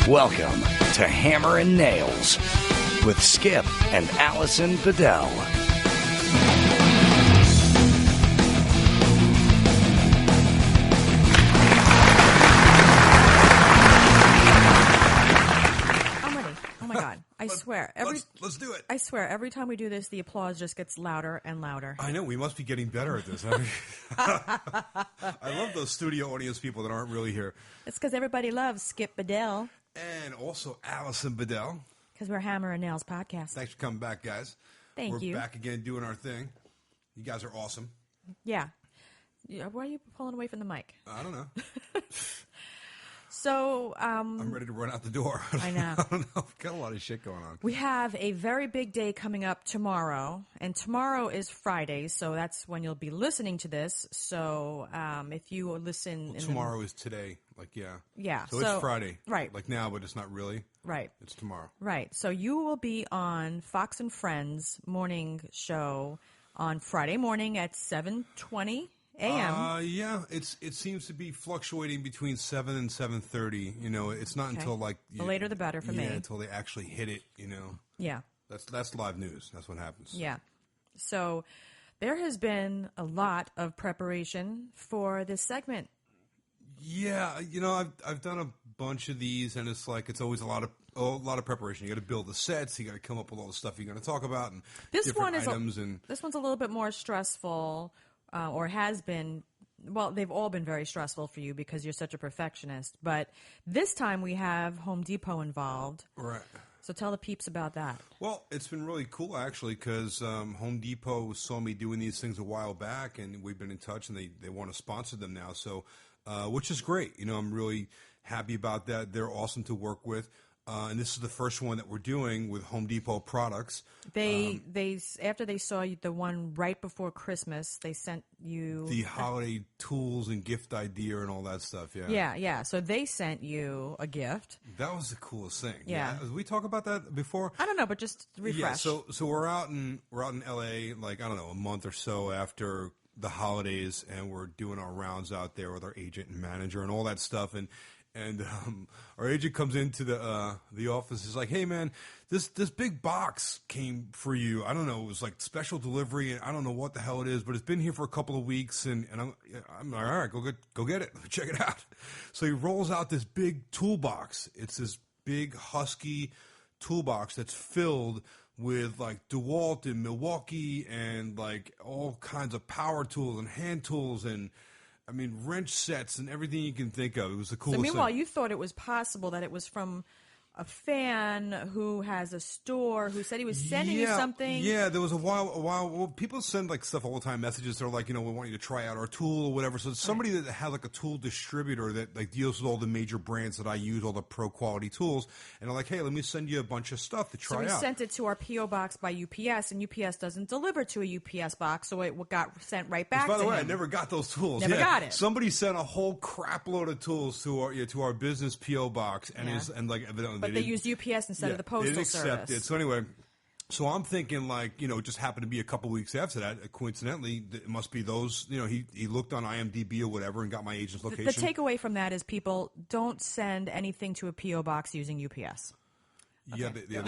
Welcome to Hammer and Nails with Skip and Alison Bedell. I swear. Let's do it. I swear, every time we do this, the applause just gets louder and louder. I know. We must be getting better at this. I love those studio audience people that aren't really here. It's because everybody loves Skip Bedell. And also Alison Bedell. Because we're Hammer and Nails podcast. Thanks for coming back, guys. Thank you. We're back again doing our thing. You guys are awesome. Yeah. Why are you pulling away from the mic? I don't know. So, I'm ready to run out the door. I know. I don't know. I've got a lot of shit going on. We have a very big day coming up tomorrow, and tomorrow is Friday, so that's when you'll be listening to this. So, if you listen... tomorrow is today. Yeah. So it's Friday. Right. Like now, but it's not really. Right. It's tomorrow. Right. So you will be on Fox and Friends morning show on Friday morning at 7:20 a.m. Yeah, it seems to be fluctuating between 7 and 7:30. You know, it's not until the later the better for me. Yeah, until they actually hit it. You know. Yeah. That's live news. That's what happens. Yeah. So there has been a lot of preparation for this segment. Yeah, you know, I've done a bunch of these, and it's always a lot of preparation. You got to build the sets. You got to come up with all the stuff you're going to talk about, and this one's a little bit more stressful. Or has been, well, they've all been very stressful for you because you're such a perfectionist. But this time we have Home Depot involved. Right. So tell the peeps about that. Well, it's been really cool, actually, because Home Depot saw me doing these things a while back, and we've been in touch, and they want to sponsor them now, so which is great. You know, I'm really happy about that. They're awesome to work with. And this is the first one that we're doing with Home Depot products. They after they saw you, the one right before Christmas, they sent you the holiday tools and gift idea and all that stuff. Yeah. Yeah. So they sent you a gift. That was the coolest thing. Yeah. Did we talk about that before? I don't know, but just refresh. Yeah. So we're out in LA, like, I don't know, a month or so after the holidays, and we're doing our rounds out there with our agent and manager and all that stuff, and our agent comes into the office. He's like, "Hey, man, this big box came for you. I don't know. It was like special delivery, and I don't know what the hell it is, but it's been here for a couple of weeks." And I'm like, "All right, go get it. Check it out." So he rolls out this big toolbox. It's this big husky toolbox that's filled with like DeWalt and Milwaukee and like all kinds of power tools and hand tools and, I mean, wrench sets and everything you can think of. It was the coolest thing. So meanwhile, you thought it was possible that it was from a fan who has a store who said he was sending you something. Yeah, there was a while. Well, people send like stuff all the time, messages. They're like, you know, we want you to try out our tool or whatever. So it's somebody that has like a tool distributor that like deals with all the major brands that I use, all the pro quality tools. And they're like, hey, let me send you a bunch of stuff to try out. So we sent it to our P.O. box by UPS, and UPS doesn't deliver to a UPS box, so it got sent right back to him. By the way, I never got those tools. Never got it. Somebody sent a whole crap load of tools to our business P.O. box, and but they used UPS instead of the postal service. It. So anyway, so I'm thinking like, you know, it just happened to be a couple weeks after that. Coincidentally, it must be those. You know, he looked on IMDb or whatever and got my agent's location. The takeaway from that is people don't send anything to a P.O. box using UPS. Okay. Yeah,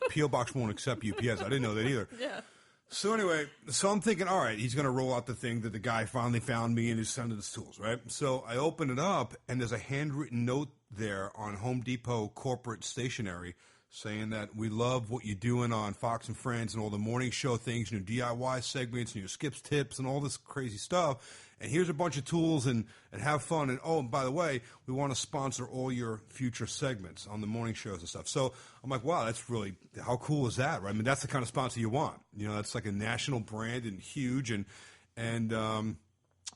P.O. box won't accept UPS. I didn't know that either. Yeah. So anyway, I'm thinking, all right, he's going to roll out the thing that the guy finally found me and is sending his tools, right? So I open it up, and there's a handwritten note there on Home Depot corporate stationery saying that we love what you're doing on Fox and Friends and all the morning show things, your DIY segments and your Skips tips and all this crazy stuff. And here's a bunch of tools and have fun. And, oh, and by the way, we want to sponsor all your future segments on the morning shows and stuff. So I'm like, wow, that's really, how cool is that, right? I mean, that's the kind of sponsor you want. You know, that's like a national brand and huge. And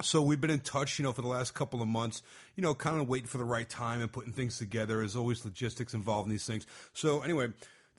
so we've been in touch, you know, for the last couple of months, you know, kind of waiting for the right time and putting things together. There's always logistics involved in these things. So anyway,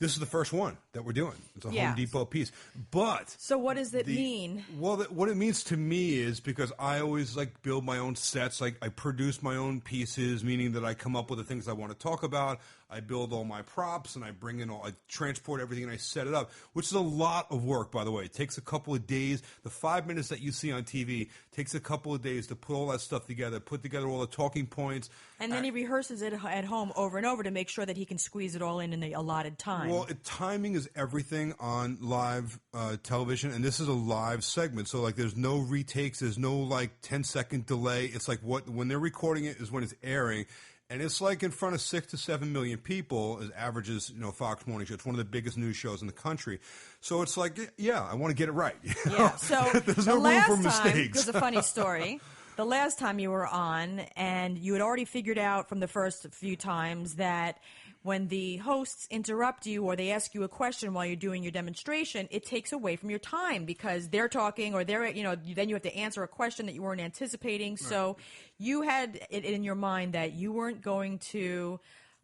This is the first one that we're doing. It's a Home Depot piece. But so what does it mean? Well, what it means to me is because I always like build my own sets. Like I produce my own pieces, meaning that I come up with the things I want to talk about. I build all my props and I I transport everything and I set it up, which is a lot of work, by the way. It takes a couple of days. The 5 minutes that you see on TV takes a couple of days to put all that stuff together, put together all the talking points. And then he rehearses it at home over and over to make sure that he can squeeze it all in the allotted time. Well, timing is everything on live television, and this is a live segment. So, like, there's no retakes. There's no, like, 10-second delay. It's like when they're recording it is when it's airing. And it's like in front of 6 to 7 million people, as averages, Fox Morning Show. It's one of the biggest news shows in the country. So it's like, yeah, I want to get it right. Yeah. So there's no room for mistakes. There's a funny story. The last time you were on, and you had already figured out from the first few times that when the hosts interrupt you or they ask you a question while you're doing your demonstration, it takes away from your time because they're talking or then you have to answer a question that you weren't anticipating. Right. So you had it in your mind that you weren't going to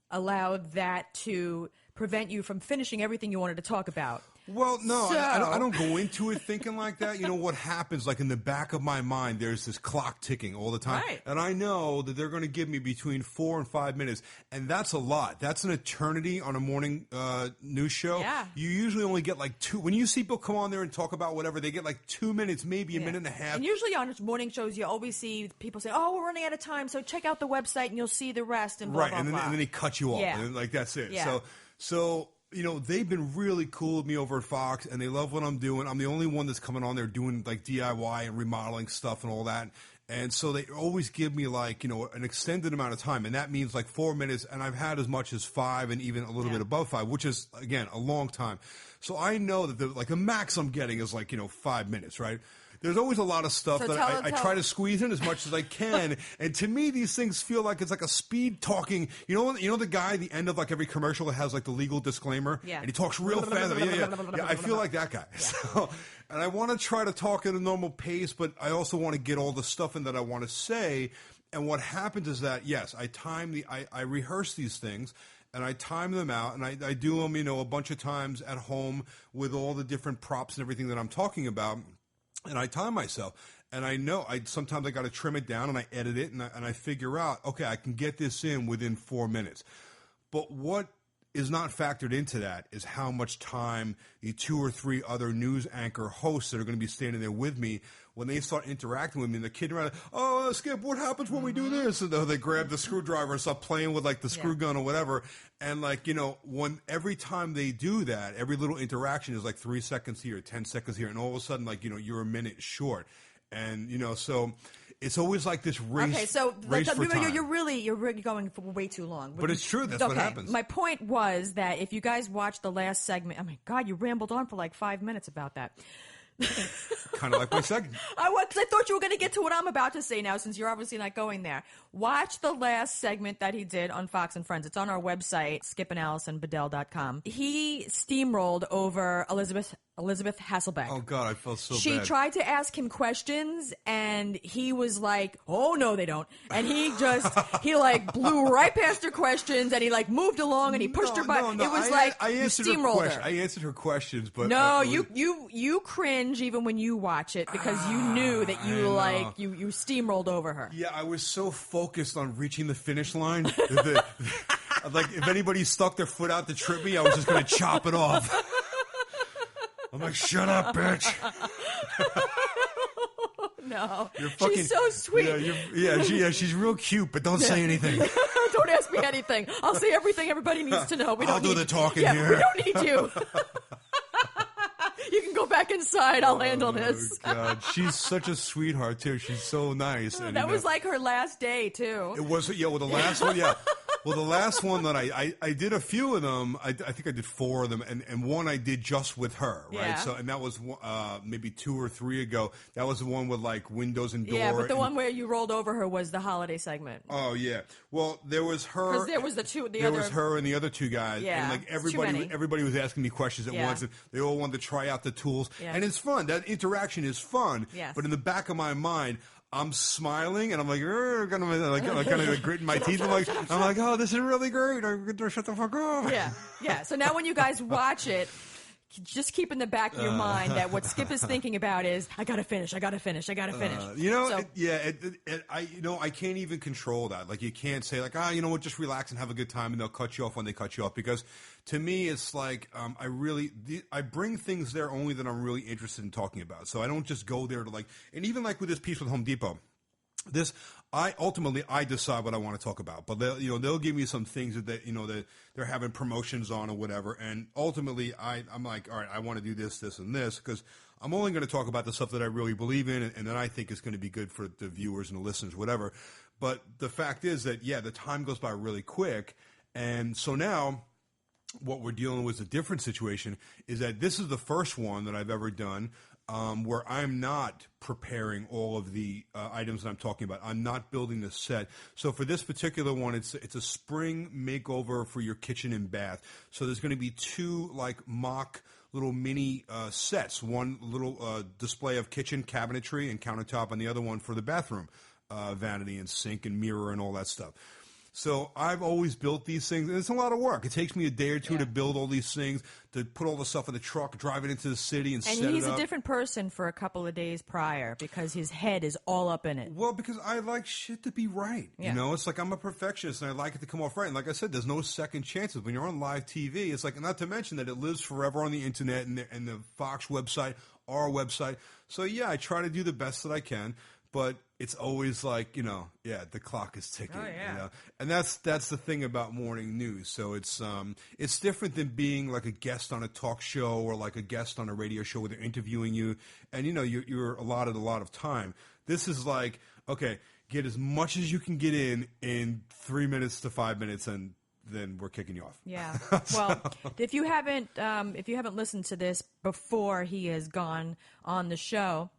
allow that to prevent you from finishing everything you wanted to talk about. Well, no, I don't go into it thinking like that. What happens, like in the back of my mind, there's this clock ticking all the time. Right. And I know that they're going to give me between 4 and 5 minutes. And that's a lot. That's an eternity on a morning news show. Yeah. You usually only get like 2. When you see people come on there and talk about whatever, they get like 2 minutes, maybe a minute and a half. And usually on morning shows, you always see people say, oh, we're running out of time, so check out the website and you'll see the rest and blah, right. blah, And blah. then he cuts you off. Yeah. And like, that's it. Yeah. So they've been really cool with me over at Fox, and they love what I'm doing. I'm the only one that's coming on there doing, like, DIY and remodeling stuff and all that. And so they always give me, like, an extended amount of time, and that means, like, 4 minutes, and I've had as much as 5 and even a little bit above 5, which is, again, a long time. So I know that, the max I'm getting is, like, 5 minutes, right? There's always a lot of stuff that I try to squeeze in as much as I can, and to me, these things feel like it's like a speed talking. You know the guy at the end of like every commercial that has like the legal disclaimer, and he talks real fast. Yeah, I feel like that guy. Yeah. So, and I want to try to talk at a normal pace, but I also want to get all the stuff in that I want to say. And what happens is that yes, I rehearse these things. And I time them out, and I do them, a bunch of times at home with all the different props and everything that I'm talking about. And I time myself, and I know sometimes I got to trim it down, and I edit it, and I figure out, okay, I can get this in within 4 minutes. But what is not factored into that is how much time the 2 or 3 other news anchor hosts that are going to be standing there with me when they start interacting with me, and they're kidding around, oh, Skip, what happens when we do this? And they grab the screwdriver and start playing with, like, the screw gun or whatever. And, like, every time they do that, every little interaction is, like, 3 seconds here, 10 seconds here, and all of a sudden, like, you're a minute short. And, so it's always like this race. Okay, so race for time. You're really going for way too long. But it's true. That's what happens. My point was that if you guys watched the last segment, oh my God, you rambled on for like 5 minutes about that. Kind of like my second. I thought you were going to get to what I'm about to say now, since you're obviously not going there. Watch the last segment that he did on Fox and Friends. It's on our website, skipandallisonbedell.com. He steamrolled over Elizabeth Hasselbeck. Oh, God, I felt so bad. She tried to ask him questions, and he was like, oh, no, they don't. And he blew right past her questions, and he, moved along, and he pushed her by. No, it was you steamrolled her. I answered her questions, but... No, you cringe even when you watch it, because you knew that you steamrolled over her. Yeah, I was so focused on reaching the finish line. Like, if anybody stuck their foot out to trip me, I was just going to chop it off. I'm like, shut up, bitch. No, she's so sweet. She's real cute, but don't say anything. Don't ask me anything. I'll say everything everybody needs to know. I'll do the talking here. We don't need you. You can go back inside. I'll handle this. God, she's such a sweetheart too. She's so nice. And, that was like her last day too. It was, well, the last one, Well, the last one that I did a few of them. I think I did 4 of them, and one I did just with her, right? Yeah. So, and that was maybe 2 or 3 ago. That was the one with like windows and door. Yeah, but the one where you rolled over her was the holiday segment. Oh yeah. Well, there was her. Because there was there was her and the other 2 guys. Yeah. And like everybody was asking me questions at once, and they all wanted to try out the tools, and it's fun. That interaction is fun. Yes. But in the back of my mind, I'm smiling and I'm like, kind of gritting my teeth. I'm like, oh, this is really great. I'm going to shut the fuck up. Yeah. So now when you guys watch it, just keep in the back of your mind that what Skip is thinking about is, I gotta finish. I can't even control that. Like, you can't say like, just relax and have a good time, and they'll cut you off when they cut you off. Because to me, it's like, I bring things there only that I'm really interested in talking about. So I don't just go there to like, and even like with this piece with Home Depot, I decide what I want to talk about, but they'll give me some things that they're having promotions on or whatever, and ultimately I'm like, all right, I want to do this, and this, because I'm only going to talk about the stuff that I really believe in, and that I think is going to be good for the viewers and the listeners, whatever. But the fact is that the time goes by really quick, and so now what we're dealing with is a different situation. Is that this is the first one that I've ever done. Where I'm not preparing all of the items that I'm talking about. I'm not building the set. So for this particular one, it's a spring makeover for your kitchen and bath. So there's going to be two like mock little mini sets. One little display of kitchen cabinetry and countertop, and the other one for the bathroom vanity and sink and mirror and all that stuff. So I've always built these things, and it's a lot of work. It takes me a day or two to build all these things, to put all the stuff in the truck, drive it into the city, and set it up. And he's a different person for a couple of days prior because his head is all up in it. Well, because I like shit to be right. Yeah. It's like I'm a perfectionist, and I like it to come off right. And like I said, there's no second chances. When you're on live TV, it's like, not to mention that it lives forever on the internet and the Fox website, our website. So, I try to do the best that I can. But it's always like, the clock is ticking. Oh, yeah. And that's the thing about morning news. So it's different than being like a guest on a talk show or like a guest on a radio show where they're interviewing you, and you're allotted a lot of time. This is like, okay, get as much as you can get in 3 minutes to 5 minutes, and then we're kicking you off. Yeah. Well, if you haven't listened to this before he has gone on the show,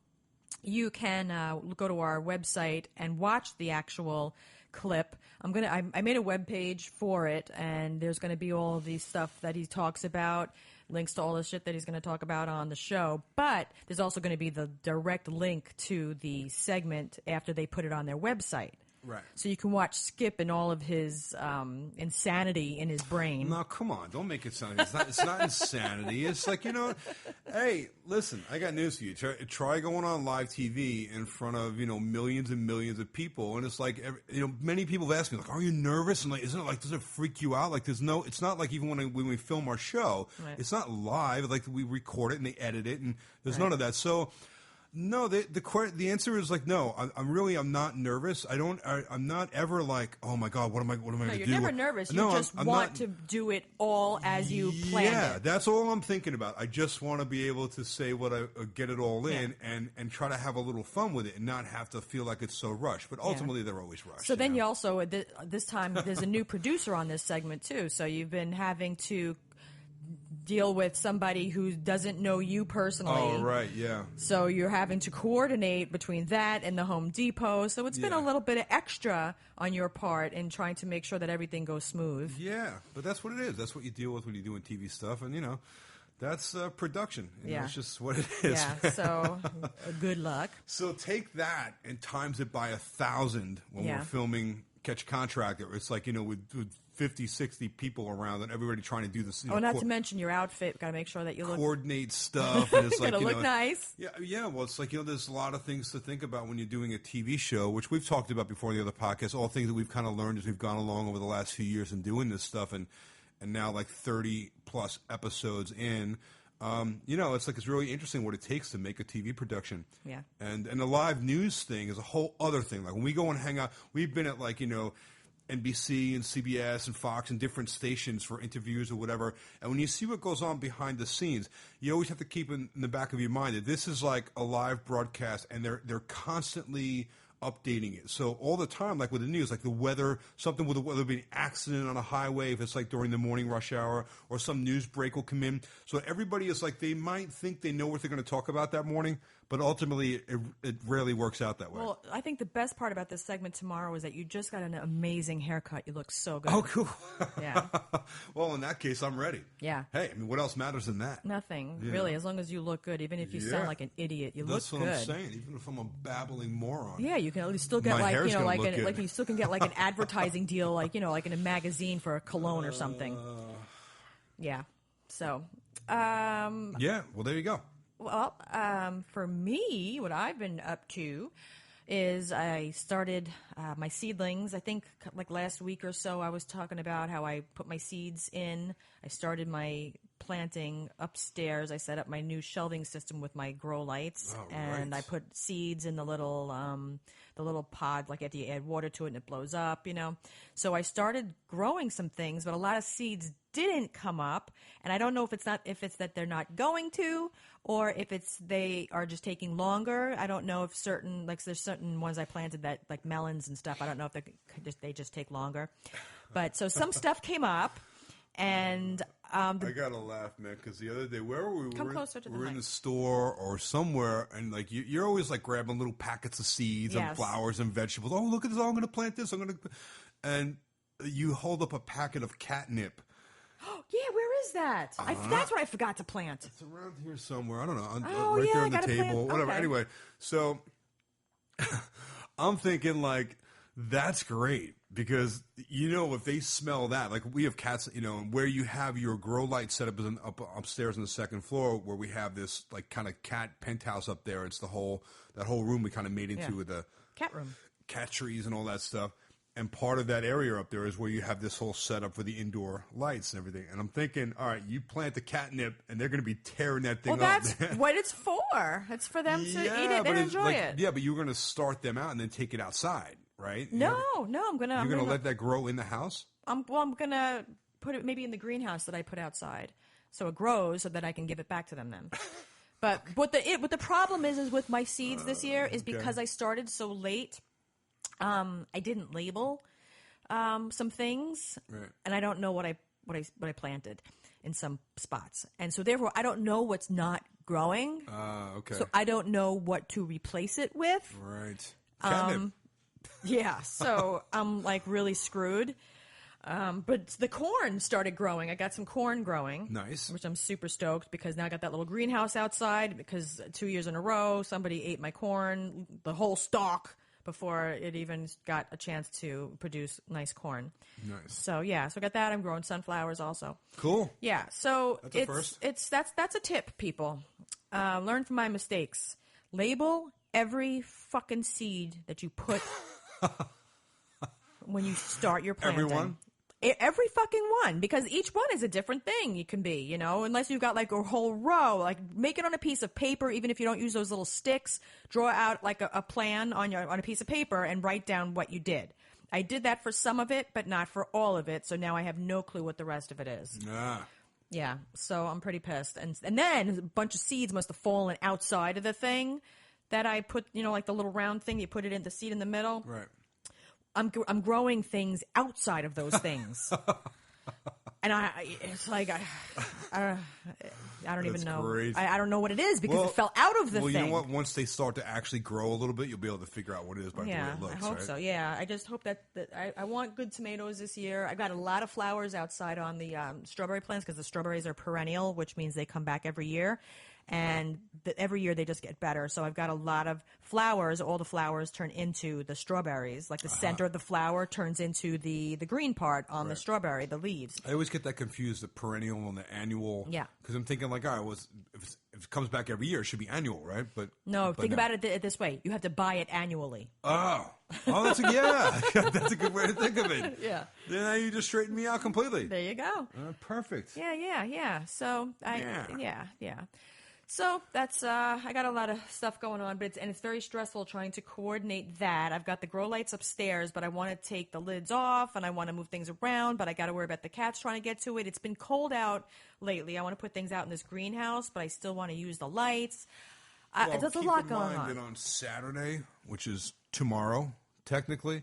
you can go to our website and watch the actual clip. I made a web page for it, and there's going to be all the stuff that he talks about, links to all the shit that he's going to talk about on the show. But there's also going to be the direct link to the segment after they put it on their website. Right. So you can watch Skip and all of his insanity in his brain. No, come on. Don't make it sound... It's not insanity. It's like, hey, listen, I got news for you. Try going on live TV in front of, millions and millions of people. And it's like, many people have asked me, like, are you nervous? And like, isn't it like, does it freak you out? Like, it's not like even when we film our show, right. It's not live. Like, we record it and they edit it, and there's none of that. So... No, the answer is like no. I'm not nervous. I'm not ever like, oh my God, what am I going to do? You're never nervous. You just want to do it all as you planned it. Yeah, that's all I'm thinking about. I just want to be able to say what get it all in and try to have a little fun with it and not have to feel like it's so rushed. But ultimately, they're always rushed. So then you also this time there's a new producer on this segment too. So you've been having to deal with somebody who doesn't know you personally. Oh, right, yeah. So you're having to coordinate between that and the Home Depot. So it's been a little bit of extra on your part in trying to make sure that everything goes smooth. Yeah, but that's what it is. That's what you deal with when you're doing TV stuff. And, that's production. It's just what it is. Yeah, so good luck. So take that and times it by 1,000 when we're filming Catch a Contractor. It's like, with 50, 60 people around and everybody trying to do this. Not to mention your outfit. Got to make sure that you coordinate stuff. And it's like, gotta look nice. Yeah. Well, it's like, there's a lot of things to think about when you're doing a TV show, which we've talked about before in the other podcasts, all things that we've kind of learned as we've gone along over the last few years in doing this stuff. And now like 30 plus episodes in, it's like, it's really interesting what it takes to make a TV production. Yeah. And the live news thing is a whole other thing. Like when we go and hang out, we've been at like, NBC and CBS and Fox and different stations for interviews or whatever. And when you see what goes on behind the scenes, you always have to keep in the back of your mind that this is like a live broadcast, and they're constantly updating it. So all the time, like with the news, like the weather, something with the weather, be an accident on a highway if it's like during the morning rush hour, or some news break will come in. So everybody is like, they might think they know what they're going to talk about that morning, But ultimately, it rarely works out that way. Well, I think the best part about this segment tomorrow is that you just got an amazing haircut. You look so good. Oh, cool. Yeah. Well, in that case, I'm ready. Yeah. Hey, I mean, what else matters than that? Nothing, really, as long as you look good. Even if you sound like an idiot, you look good. That's what I'm saying. Even if I'm a babbling moron. Yeah, you can at least still get you still can get like an advertising deal, like in a magazine for a cologne or something. Yeah. So. Yeah. Well, there you go. Well, for me, what I've been up to is I started my seedlings. I think like last week or so I was talking about how I put my seeds in. I started my planting upstairs. I set up my new shelving system with my grow lights, and I put seeds in the little pod. Like you add water to it and it blows up, So I started growing some things, but a lot of seeds didn't come up, and I don't know if it's that they're not going to, or if they are just taking longer. I don't know if there's certain ones I planted that like melons and stuff. I don't know if they just take longer, but so some stuff came up, and I gotta laugh, man, because the other day where we were in the store or somewhere, and like you're always like grabbing little packets of seeds and flowers and vegetables. Oh, look at this! Oh, I'm gonna plant this. And you hold up a packet of catnip. Yeah, where is that? That's what I forgot to plant. It's around here somewhere. I don't know. Right there on the table. Whatever. Okay. Anyway, so I'm thinking like that's great because if they smell that, like we have cats, where you have your grow light set up upstairs on the second floor, where we have this like kind of cat penthouse up there. It's that whole room we kind of made into with the cat room, cat trees and all that stuff. And part of that area up there is where you have this whole setup for the indoor lights and everything. And I'm thinking, all right, you plant the catnip, and they're going to be tearing that thing up. Well, that's what it's for. It's for them to eat it and enjoy it. Yeah, but you're going to start them out and then take it outside, right? No, I'm going to... You're going to let that grow in the house? I'm going to put it maybe in the greenhouse that I put outside. So it grows so that I can give it back to them then. But what the problem is with my seeds this year is because I started so late... I didn't label some things, and I don't know what I planted in some spots, and so therefore I don't know what's not growing. Okay. So I don't know what to replace it with. Right. Catnip. Yeah. So I'm like really screwed. But the corn started growing. I got some corn growing. Nice. Which I'm super stoked because now I got that little greenhouse outside because 2 years in a row somebody ate my corn, the whole stalk, before it even got a chance to produce nice corn. Nice. So yeah, so I got that. I'm growing sunflowers also. Cool. Yeah. So that's a tip, people. Learn from my mistakes. Label every fucking seed that you put when you start your planting. Everyone? Every fucking one, because each one is a different thing you can be, unless you've got like a whole row, like make it on a piece of paper, even if you don't use those little sticks, draw out like a plan on a piece of paper and write down what you did. I did that for some of it, but not for all of it. So now I have no clue what the rest of it is. Yeah. So I'm pretty pissed. And then a bunch of seeds must have fallen outside of the thing that I put, like the little round thing, you put it in the seed in the middle. Right. I'm growing things outside of those things, and it's like I don't even know. I don't know what it is because it fell out of the thing. Well, you know what? Once they start to actually grow a little bit, you'll be able to figure out what it is by the way it looks. I hope so. Yeah, I just hope that I want good tomatoes this year. I got a lot of flowers outside on the strawberry plants because the strawberries are perennial, which means they come back every year. And every year they just get better. So I've got a lot of flowers. All the flowers turn into the strawberries. Like the center of the flower turns into the green part on the strawberry, the leaves. I always get that confused, the perennial and the annual. Yeah. Because I'm thinking like, all right, if it comes back every year, it should be annual, right? But think about it this way. You have to buy it annually. Oh, that's that's a good way to think of it. Yeah. Then now you just straightened me out completely. There you go. Perfect. Yeah. So yeah. So that's I got a lot of stuff going on, but it's very stressful trying to coordinate that. I've got the grow lights upstairs, but I want to take the lids off and I want to move things around, but I got to worry about the cats trying to get to it. It's been cold out lately. I want to put things out in this greenhouse, but I still want to use the lights. There's a lot going on. That on Saturday, which is tomorrow, technically,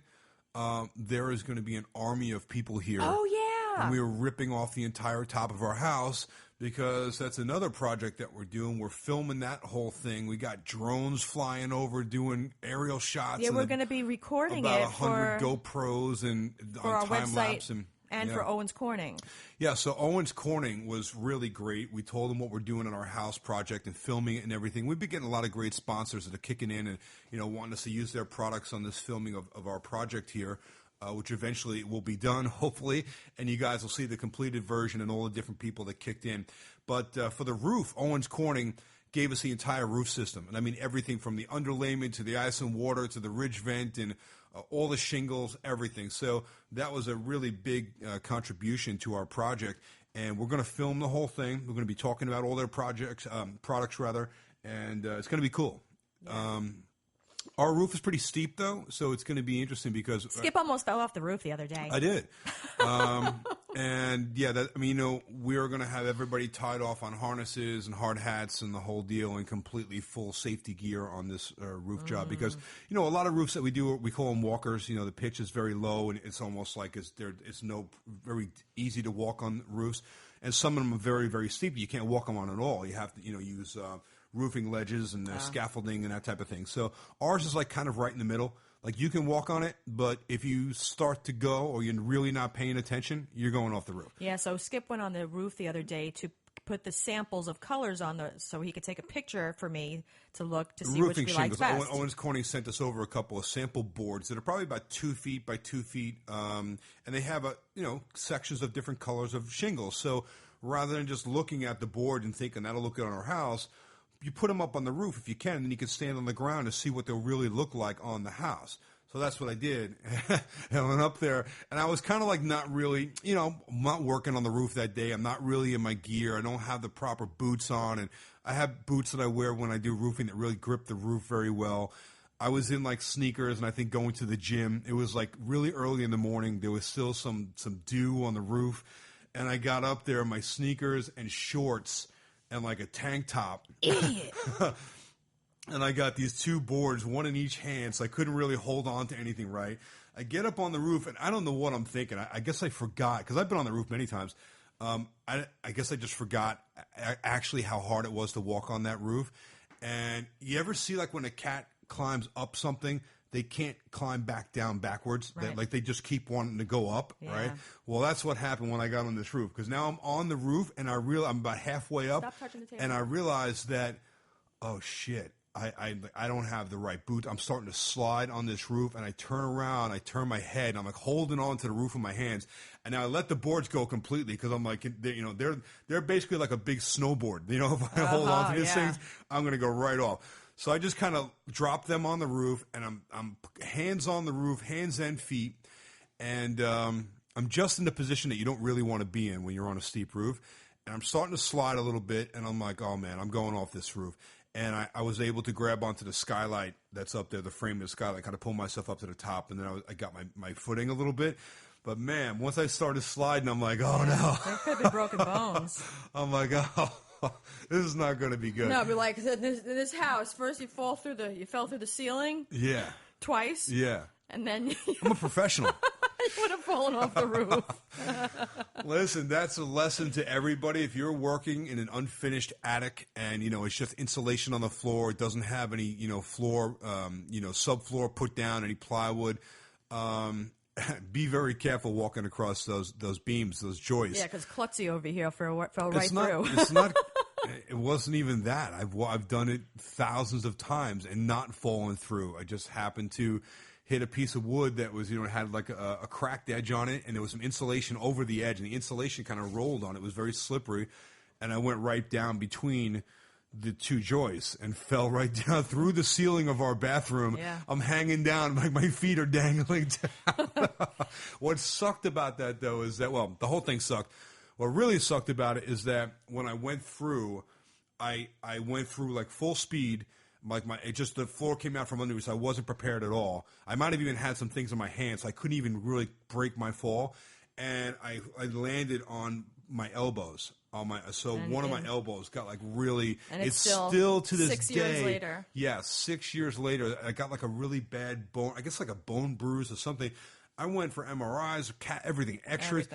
there is going to be an army of people here. Oh yeah, And we were ripping off the entire top of our house because that's another project that we're doing. We're filming that whole thing. We got drones flying over doing aerial shots. Yeah, we're going to be recording about it 100 GoPros and for our time website lapse and for Owens Corning. Yeah, so Owens Corning was really great. We told them what we're doing on our house project and filming it and everything. We've been getting a lot of great sponsors that are kicking in and wanting us to use their products on this filming of our project here. Which eventually will be done, hopefully, and you guys will see the completed version and all the different people that kicked in. But for the roof, Owens Corning gave us the entire roof system. And I mean everything from the underlayment to the ice and water to the ridge vent and all the shingles, everything. So that was a really big contribution to our project. And we're going to film the whole thing. We're going to be talking about all their products, and it's going to be cool. Yeah. Our roof is pretty steep, though, so it's going to be interesting because... Skip almost fell off the roof the other day. I did. And, yeah, we are going to have everybody tied off on harnesses and hard hats and the whole deal and completely full safety gear on this roof job because, a lot of roofs that we do, we call them walkers. The pitch is very low and it's almost like it's very easy to walk on roofs. And some of them are very, very steep. You can't walk them on at all. You have to, use... roofing ledges and scaffolding and that type of thing. So ours is like kind of right in the middle. Like you can walk on it, but if you start to go or you're really not paying attention, you're going off the roof. Yeah, so Skip went on the roof the other day to put the samples of colors on so he could take a picture for me to look to see which we like best. Owens Corning sent us over a couple of sample boards that are probably about 2 feet by 2 feet, and they have sections of different colors of shingles. So rather than just looking at the board and thinking that'll look good on our house, you put them up on the roof if you can, and then you can stand on the ground and see what they'll really look like on the house. So that's what I did. I went up there, and I was kind of like not really, I'm not working on the roof that day. I'm not really in my gear. I don't have the proper boots on, and I have boots that I wear when I do roofing that really grip the roof very well. I was in like sneakers, and I think going to the gym. It was like really early in the morning. There was still some dew on the roof, and I got up there in my sneakers and shorts and like a tank top. Idiot. And I got these 2 boards, one in each hand, so I couldn't really hold on to anything right. I get up on the roof, and I don't know what I'm thinking. I guess I forgot, because I've been on the roof many times. I guess I just forgot actually how hard it was to walk on that roof. And you ever see like when a cat climbs up something, they can't climb back down backwards. Right. They just keep wanting to go up, right? Well, that's what happened when I got on this roof, because now I'm on the roof, and I'm about halfway up. Stop touching the table. And I realized that, oh, shit. I don't have the right boot. I'm starting to slide on this roof, and I turn around, I turn my head, and I'm like holding on to the roof with my hands, and now I let the boards go completely because I'm like, they're basically like a big snowboard. If I hold on to these things, I'm going to go right off. So I just kind of drop them on the roof, and I'm hands on the roof, hands and feet, and I'm just in the position that you don't really want to be in when you're on a steep roof, and I'm starting to slide a little bit, and I'm like, oh man, I'm going off this roof. And I was able to grab onto the skylight that's up there, the frame of the skylight, kind of pull myself up to the top, and then I got my footing a little bit. But, man, once I started sliding, I'm like, oh, no. There could be broken bones. I'm like, oh, this is not going to be good. No, but like in this house, first you fell through the ceiling. Yeah. Twice. Yeah. And then I'm a professional. You would have fallen off the roof. Listen, that's a lesson to everybody. If you're working in an unfinished attic and, it's just insulation on the floor, it doesn't have any, floor, subfloor put down, any plywood, be very careful walking across those beams, those joists. Yeah, because Klutzy over here fell right through. It's not. It wasn't even that. I've done it thousands of times and not fallen through. I just happened to hit a piece of wood that was, had like a cracked edge on it, and there was some insulation over the edge, and the insulation kind of rolled on it. It was very slippery, and I went right down between the 2 joists and fell right down through the ceiling of our bathroom. Yeah. I'm hanging down, my feet are dangling down. What sucked about that, though, is that, well, the whole thing sucked. What really sucked about it is that when I went through, I went through like full speed. Like the floor came out from under me, so I wasn't prepared at all. I might have even had some things in my hands, so I couldn't even really break my fall. And I landed on my elbows. One of my elbows got like really. And it's still to this 6 day. years later. Yeah, 6 years later, I got like a really bad bone. I guess like a bone bruise or something. I went for MRIs, everything, X-rays.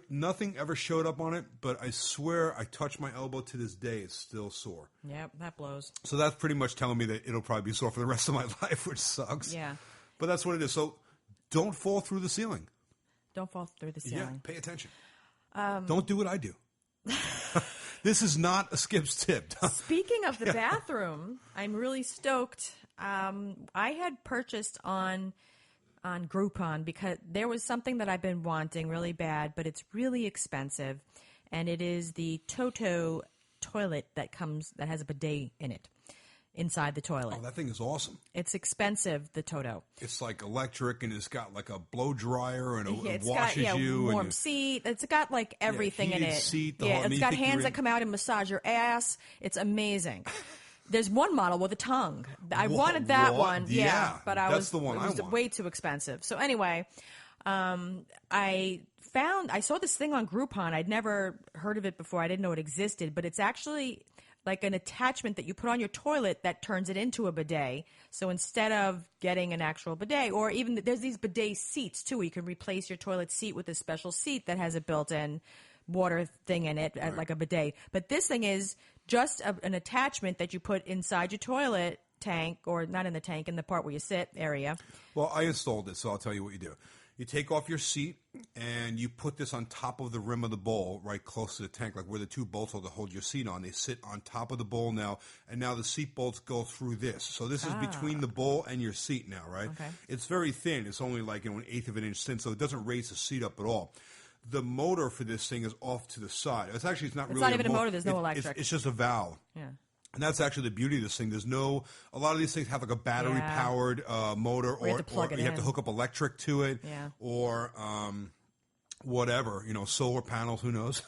Nothing ever showed up on it, but I swear I touched my elbow to this day. It's still sore. Yep, that blows. So that's pretty much telling me that it'll probably be sore for the rest of my life, which sucks. Yeah. But that's what it is. So don't fall through the ceiling. Don't fall through the ceiling. Yeah, pay attention. Don't do what I do. This is not a Skip's tip. Speaking of the bathroom, I'm really stoked. I had purchased on Groupon because there was something that I've been wanting really bad, but it's really expensive, and it is the Toto toilet that has a bidet in it inside the toilet. Oh, that thing is awesome. It's expensive, the Toto. It's like electric, and it's got like a blow dryer, and it washes got, you. Warm seat. It's got like everything in it. Seat, it's got hands that come out and massage your ass. It's amazing. There's one model with a tongue. I wanted that one. Yeah, but it was way too expensive. So anyway, I saw this thing on Groupon. I'd never heard of it before. I didn't know it existed, but it's actually like an attachment that you put on your toilet that turns it into a bidet. So instead of getting an actual bidet, or even there's these bidet seats too, where you can replace your toilet seat with a special seat that has a built-in water thing in it, like a bidet. But this thing is just an attachment that you put inside your toilet tank, or not in the tank, in the part where you sit area. Well, I installed this, so I'll tell you what you do. You take off your seat, and you put this on top of the rim of the bowl, right close to the tank, like where the two bolts are to hold your seat on. They sit on top of the bowl now, and now the seat bolts go through this. So this is between the bowl and your seat now, right? Okay. It's very thin. It's only like an eighth of an inch thin, so it doesn't raise the seat up at all. The motor for this thing is off to the side. It's not really even a motor. There's no electric. It's just a valve. Yeah. And that's actually the beauty of this thing. A lot of these things have like a battery-powered motor, or you have to hook up electric to it, or whatever, solar panels, who knows?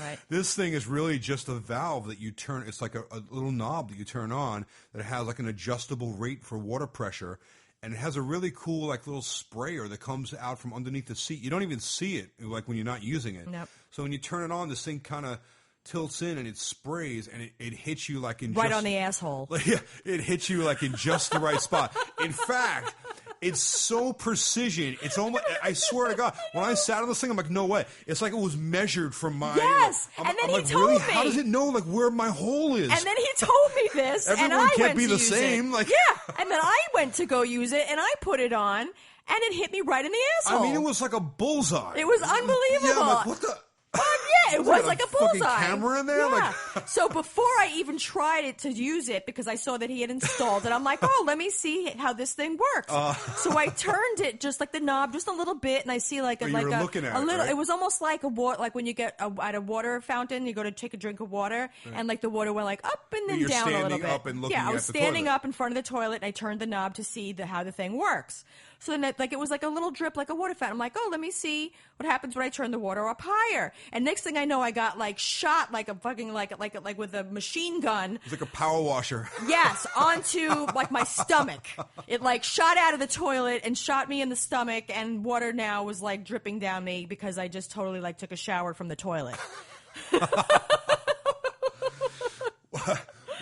Right. This thing is really just a valve that you turn. It's like a little knob that you turn on that has like an adjustable rate for water pressure. And it has a really cool like little sprayer that comes out from underneath the seat. You don't even see it like when you're not using it. Nope. So when you turn it on, this thing kind of tilts in and it sprays, and it hits you like in right on the asshole. Yeah, it hits you like in just the right spot. In fact, it's so precision. It's almost. I swear to God, when I sat on this thing, I'm like, no way. It's like it was measured from my. Yes, and then he told me. How does it know like where my hole is? And then he told me this. Everyone and I can't went be to the use same. It. Like yeah, and then I went to go use it, and I put it on, and it hit me right in the asshole. I mean, it was like a bullseye. It was unbelievable. Yeah, I'm like, what the. Yeah, it was like a bullseye. Fucking camera in there? Yeah. So before I even tried it to use it, because I saw that he had installed it, I'm like, oh, let me see how this thing works. So I turned it just like the knob, just a little bit, and I see like a little. Right? It was almost like like when you get at a water fountain, you go to take a drink of water, and like the water went like up and then down a little bit. Up and looking I was at the standing toilet. up in front of the toilet, and I turned the knob to see how the thing works. So then, it was like a little drip, like a water fountain. I'm like, oh, let me see what happens when I turn the water up higher. And next thing I know, I got like shot like a fucking like with a machine gun. It's like a power washer. Yes, onto like my stomach. It like shot out of the toilet and shot me in the stomach, and water now was like dripping down me because I just totally like took a shower from the toilet.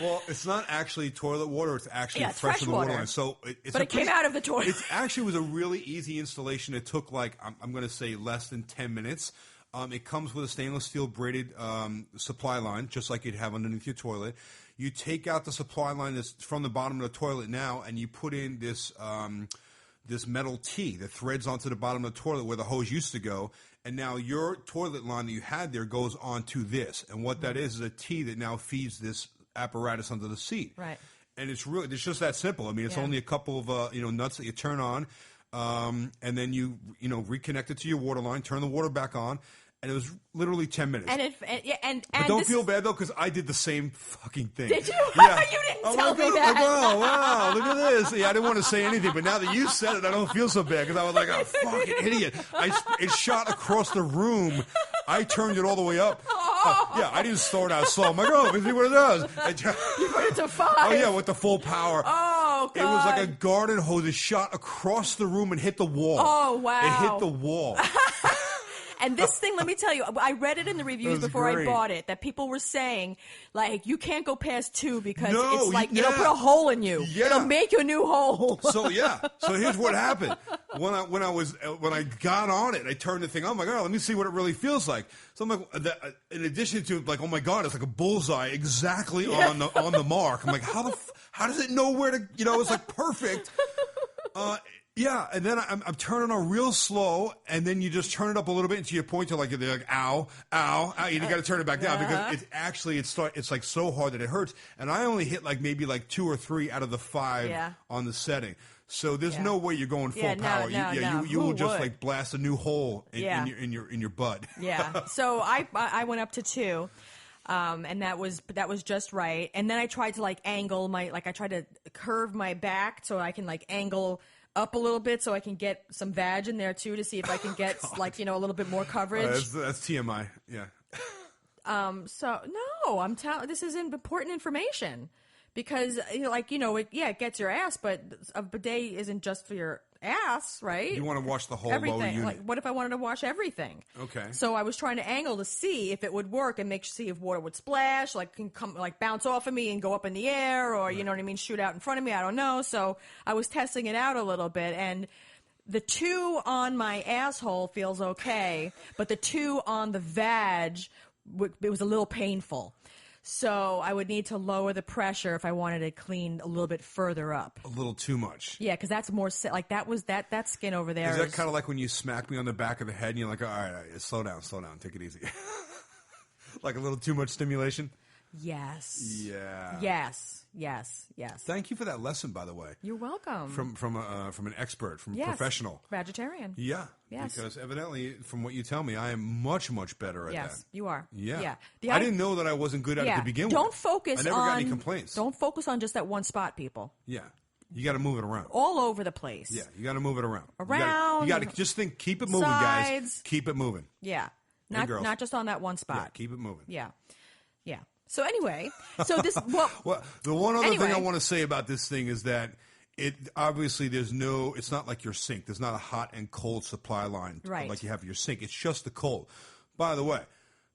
Well, it's not actually toilet water. It's actually fresh from the water line. So it came out of the toilet. It actually was a really easy installation. It took like, I'm going to say less than 10 minutes. It comes with a stainless steel braided supply line, just like you'd have underneath your toilet. You take out the supply line that's from the bottom of the toilet now, and you put in this metal T that threads onto the bottom of the toilet where the hose used to go. And now your toilet line that you had there goes onto this. And what that is a T that now feeds this apparatus under the seat. Right. And it's just that simple. I mean, it's only a couple of nuts that you turn on, and then you reconnect it to your water line, turn the water back on, and it was literally 10 minutes. But don't feel bad though, because I did the same fucking thing. Did you? Yeah. You didn't tell me that. Wow, look at this. Yeah, I didn't want to say anything, but now that you said it, I don't feel so bad because I was like a fucking idiot. It shot across the room. I turned it all the way up. Yeah, I didn't start out slow. I'm like, oh, let's see what it does. You put it to 5. Oh, yeah, with the full power. Oh, God. It was like a garden hose. It shot across the room and hit the wall. Oh, wow. It hit the wall. And this thing, let me tell you, I read it in the reviews before I bought it, that people were saying, like, you can't go past 2 because it's like, it'll put a hole in you. Yeah. It'll make you a new hole. So here's what happened. When I got on it, I turned the thing on. I'm like, oh, let me see what it really feels like. So I'm like, in addition to like, oh my God, it's like a bullseye exactly on the mark. I'm like, how does it know where to? It's like perfect. Yeah, and then I'm turning on real slow, and then you just turn it up a little bit until you point to like they're like ow, ow, ow. You got to turn it back down because it's like so hard that it hurts. And I only hit like maybe like 2 or 3 out of the 5 on the setting. So there's no way you're going full power. You will just like blast a new hole in your butt. Yeah. So I went up to 2. And that was just right. And then I tried to like angle I tried to curve my back so I can like angle up a little bit so I can get some vag in there too to see if I can get like, a little bit more coverage. That's TMI. Yeah. So no, I'm telling, this is important information because it gets your ass, but a bidet isn't just for your ass, right? You want to wash the whole everything. Lower unit. Like, what if I wanted to wash everything? Okay. So I was trying to angle to see if it would work and see if water would splash, like can come, like bounce off of me and go up in the air, or you know what I mean, shoot out in front of me. I don't know. So I was testing it out a little bit, and the 2 on my asshole feels okay, but the 2 on the vag, it was a little painful. So I would need to lower the pressure if I wanted to clean a little bit further up. A little too much. Yeah, because that's more like that was that skin over there. Is that kind of like when you smack me on the back of the head and you're like, all right, slow down, take it easy. Like a little too much stimulation? Yes. Yeah. Yes. Thank you for that lesson, by the way. You're welcome. From an expert, from a professional. Vegetarian. Yeah. Yes. Because evidently, from what you tell me, I am much, much better at that. Yes, you are. Yeah. I didn't know that I wasn't good at it to begin with. Don't focus on... I never got any complaints. Don't focus on just that one spot, people. Yeah. You got to move it around. All over the place. Yeah, you got to move it around. Around. You got to just think, keep it moving, sides. Guys. Keep it moving. Yeah. Not just on that one spot. Yeah, keep it moving. Yeah. So anyway, this well, the one other thing I want to say about this thing is that it obviously it's not like your sink. There's not a hot and cold supply line like you have your sink. It's just the cold. By the way,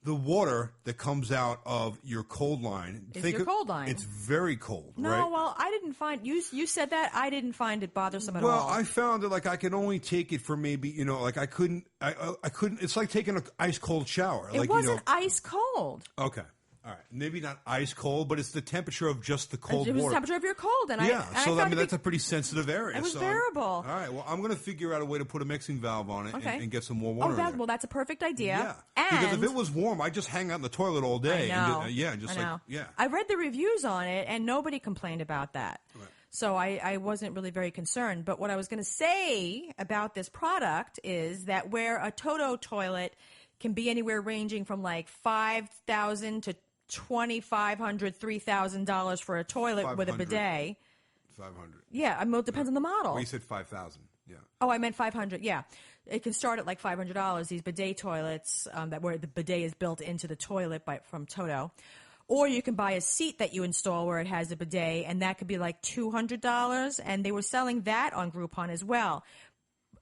the water that comes out of your cold line is your cold line. It's very cold, no, right? Well, I didn't find you said that. I didn't find it bothersome at all. Well, I found that like I could only take it for maybe like I couldn't. It's like taking an ice cold shower. It wasn't ice cold. Okay. All right, maybe not ice cold, but it's the temperature of just the cold water. It was the temperature of your cold, and that's a pretty sensitive area. It was bearable. All right, well, I'm going to figure out a way to put a mixing valve on it and get some more water. Well, that's a perfect idea. Yeah, because if it was warm, I'd just hang out in the toilet all day. I know. I read the reviews on it, and nobody complained about that. Right. So I wasn't really very concerned. But what I was going to say about this product is that where a Toto toilet can be anywhere ranging from like $5,000 to $2,500, $3,000 for a toilet with a bidet. 500. Yeah, it depends on the model. Well, you said 5,000. Yeah. Oh, I meant 500. Yeah, it can start at like $500. These bidet toilets where the bidet is built into the toilet from Toto, or you can buy a seat that you install where it has a bidet, and that could be like $200. And they were selling that on Groupon as well.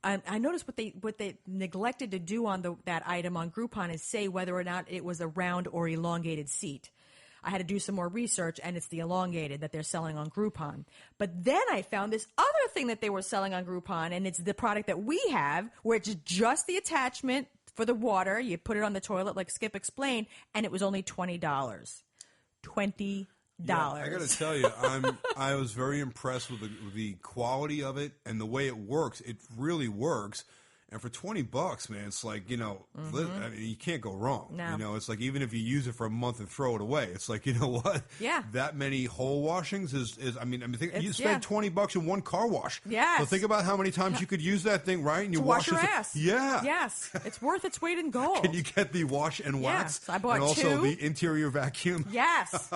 I noticed what they neglected to do on that item on Groupon is say whether or not it was a round or elongated seat. I had to do some more research, and it's the elongated that they're selling on Groupon. But then I found this other thing that they were selling on Groupon, and it's the product that we have, where it's just the attachment for the water. You put it on the toilet, like Skip explained, and it was only $20. $20. Yeah, I got to tell you, I was very impressed with the quality of it and the way it works. It really works. And for $20, man, it's like, I mean, you can't go wrong. No. It's like even if you use it for a month and throw it away, it's like, you know what? Yeah. That many hole washings is you spend $20 in one car wash. Yes. So think about how many times you could use that thing, right? And you wash your ass. Yeah. Yes. It's worth its weight in gold. Can you get the wash and wax? Yes. I bought and also 2. the interior vacuum. Yes.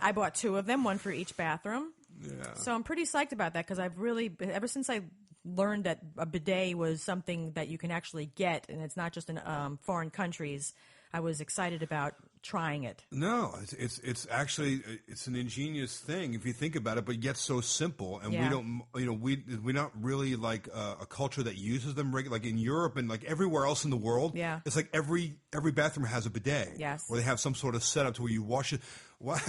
I bought 2 of them, one for each bathroom. Yeah. So I'm pretty psyched about that because I've really, ever since I learned that a bidet was something that you can actually get and it's not just in foreign countries, I was excited about trying it. No, it's actually it's an ingenious thing if you think about it, but yet so simple. And we don't, we're not really like a culture that uses them like in Europe and like everywhere else in the world. Yeah, it's like every bathroom has a bidet. Yes, or they have some sort of setup to where you wash it. Well,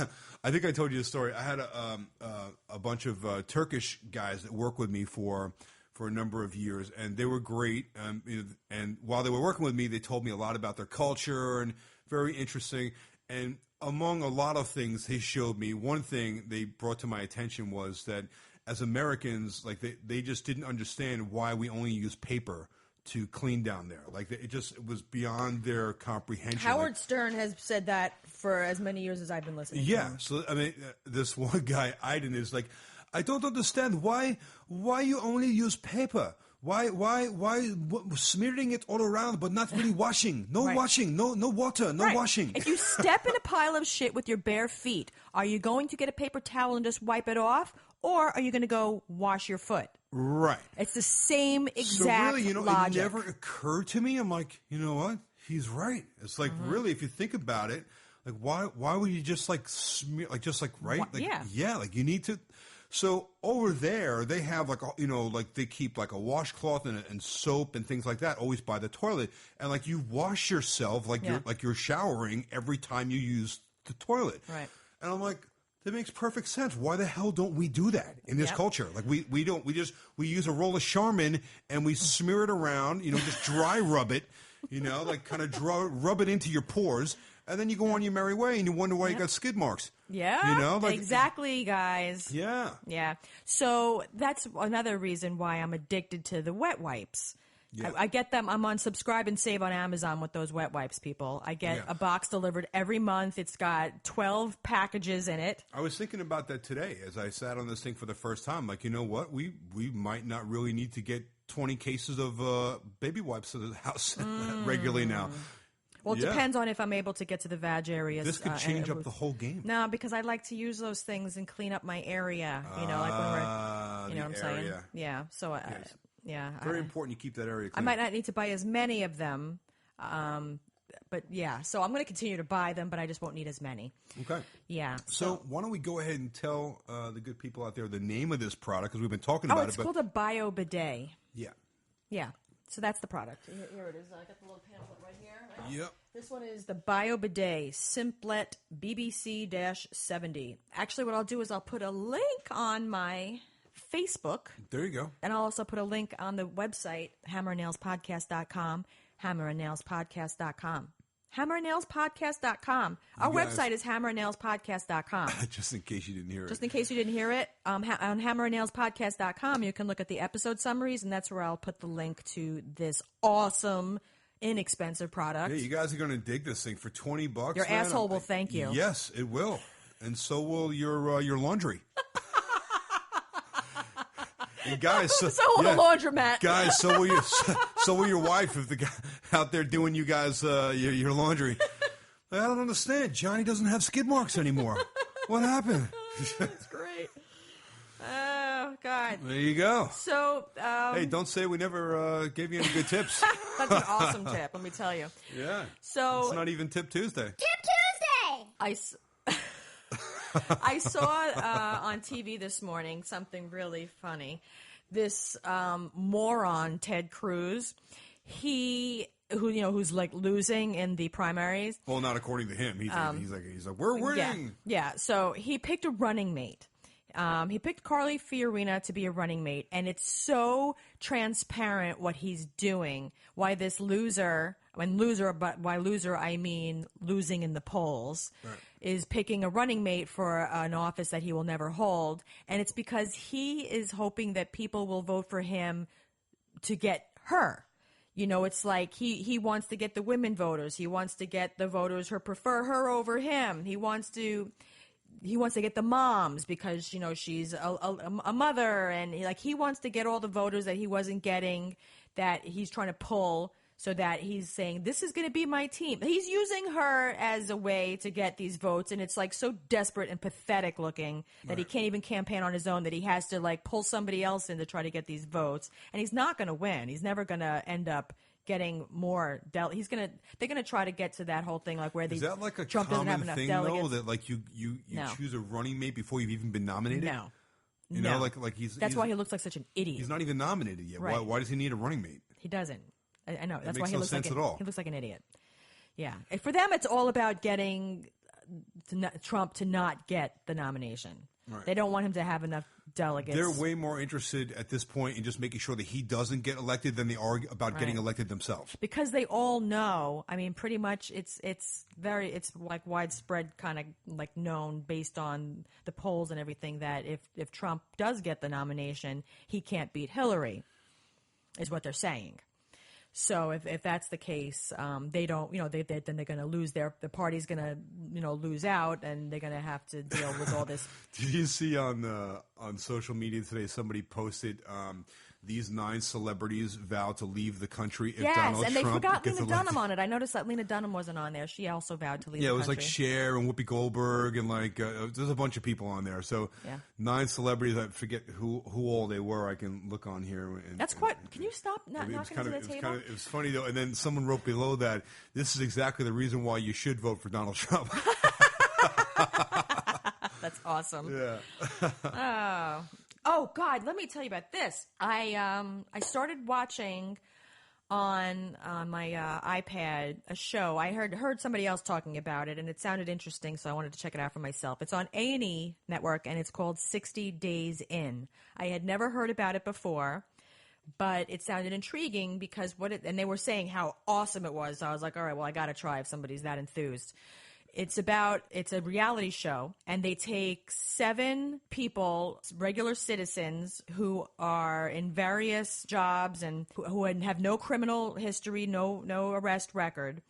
I think I told you the story. I had a bunch of Turkish guys that work with me for a number of years, and they were great. And while they were working with me, they told me a lot about their culture and very interesting. And among a lot of things they showed me, one thing they brought to my attention was that as Americans, like they just didn't understand why we only use paper to clean down there. Like it was beyond their comprehension. Howard Stern has said that for as many years as I've been listening. Yeah. To him. So I mean, this one guy, Aiden, is like, I don't understand why you only use paper. Why smearing it all around but not really washing? No right. washing, no water, no right. washing. If you step in a pile of shit with your bare feet, are you going to get a paper towel and just wipe it off, or are you going to go wash your foot? Right. It's the same exact so really, logic. It never occurred to me. I'm like, you know what? He's right. It's like really, if you think about it, like why would you just like smear, like just like right? Like, yeah, like you need to. So over there, they have like like they keep like a washcloth and soap and things like that always by the toilet, and like you wash yourself like you're showering every time you use the toilet. Right. And I'm like, that makes perfect sense. Why the hell don't we do that in this culture? Like we don't. We use a roll of Charmin and we smear it around. Just dry rub it. Like kind of rub it into your pores. And then you go on your merry way, and you wonder why you got skid marks. Yeah, exactly, guys. Yeah. Yeah. So that's another reason why I'm addicted to the wet wipes. Yeah. I get them. I'm on Subscribe and Save on Amazon with those wet wipes, people. I get a box delivered every month. It's got 12 packages in it. I was thinking about that today as I sat on this thing for the first time. Like, you know what? We might not really need to get 20 cases of baby wipes to the house regularly now. Well, it depends on if I'm able to get to the vag areas. This could change up the whole game. No, because I like to use those things and clean up my area. Like when we're, you know what I'm saying? Yeah. So, very important you keep that area clean. I might not need to buy as many of them, but yeah. So I'm going to continue to buy them, but I just won't need as many. Okay. Yeah. So why don't we go ahead and tell the good people out there the name of this product, because we've been talking about it. It's called a Bio Bidet. Yeah. Yeah. So that's the product. Here it is. I got the little pamphlet right here. Right? Yep. This one is the Bio Bidet Simplet BBC-70. Actually, what I'll do is I'll put a link on my Facebook. There you go. And I'll also put a link on the website, hammerandnailspodcast.com, hammerandnailspodcast.com. hammerandnailspodcast.com. Our website is hammerandnailspodcast.com. Just in case you didn't hear it. Just in case you didn't hear it, on hammerandnailspodcast.com, you can look at the episode summaries, and that's where I'll put the link to this awesome, inexpensive product. Yeah, you guys are going to dig this thing for $20. Your asshole will thank you. Yes, it will. And so will your laundry. And guys, so will the laundromat. Guys, so will your wife if the guy out there doing you guys your laundry. I don't understand. Johnny doesn't have skid marks anymore. What happened? That's great. Oh God. There you go. So hey, don't say we never gave you any good tips. That's an awesome tip. Let me tell you. Yeah. So it's not even Tip Tuesday. Tip Tuesday. I saw on TV this morning something really funny. This moron, Ted Cruz, who's like losing in the primaries. Well, not according to him. He's like we're winning. Yeah. So he picked a running mate. He picked Carly Fiorina to be a running mate, and it's so transparent what he's doing. Why this loser, but by loser I mean losing in the polls, right, is picking a running mate for an office that he will never hold, and it's because he is hoping that people will vote for him to get her. It's like he wants to get the women voters. He wants to get the voters who prefer her over him. He wants to get the moms because, she's a mother, and he wants to get all the voters that he wasn't getting, that he's trying to pull, so that he's saying, this is going to be my team. He's using her as a way to get these votes, and it's like so desperate and pathetic looking that he can't even campaign on his own, that he has to pull somebody else in to try to get these votes, and he's not going to win. He's never going to end up getting more they're gonna try to get to that whole thing like where is that like a Trump doesn't have common enough thing delegates. though that like you choose a running mate before you've even been nominated? No. You know, like he's why he looks like such an idiot. He's not even nominated yet. Right. Why does he need a running mate? He doesn't. I know. That's makes why he no looks sense like at all. He looks like an idiot. Yeah. For them, it's all about getting Trump to not get the nomination. Right. They don't want him to have enough delegates. They're way more interested at this point in just making sure that he doesn't get elected than they are about getting elected themselves. Because they all know. I mean, pretty much it's like widespread kind of like known based on the polls and everything that if Trump does get the nomination, he can't beat Hillary, is what they're saying. So if that's the case, they don't, then they're going to lose the party's going to, lose out, and they're going to have to deal with all this. Did you see on social media today somebody posted these 9 celebrities vow to leave the country if Donald Trump and they forgot gets Lena elected? Dunham on it. I noticed that Lena Dunham wasn't on there. She also vowed to leave the country. Yeah, it was like Cher and Whoopi Goldberg and like there's a bunch of people on there. So 9 celebrities. I forget who all they were. I can look on here. That's quite. Can you stop knocking into the table? It was funny though. And then someone wrote below that this is exactly the reason why you should vote for Donald Trump. That's awesome. Yeah. Oh God, let me tell you about this. I started watching on my iPad a show. I heard somebody else talking about it, and it sounded interesting, so I wanted to check it out for myself. It's on A&E Network, and it's called 60 Days In. I had never heard about it before, but it sounded intriguing because and they were saying how awesome it was. So I was like, all right, well, I got to try if somebody's that enthused. It's a reality show, and they take 7 people, regular citizens, who are in various jobs and who have no criminal history, no arrest record,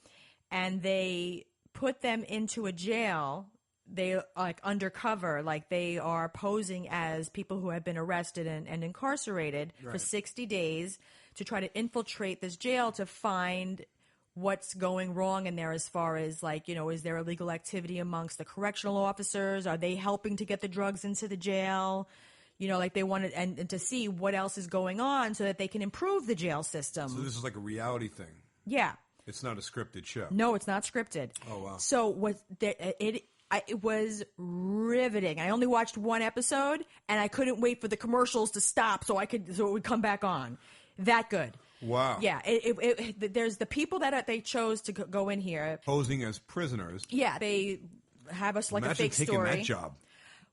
and they put them into a jail. They like undercover, like they are posing as people who have been arrested and incarcerated for 60 days to try to infiltrate this jail to find what's going wrong in there as far as like, is there illegal activity amongst the correctional officers? Are they helping to get the drugs into the jail? Like they wanted and to see what else is going on so that they can improve the jail system. So this is like a reality thing. Yeah. It's not a scripted show. No, it's not scripted. Oh, wow. So it was riveting. I only watched one episode, and I couldn't wait for the commercials to stop so it would come back on. That good. Wow. Yeah. There's the people that they chose to go in here Posing as prisoners. Yeah. They have us like Imagine a fake taking story. that job.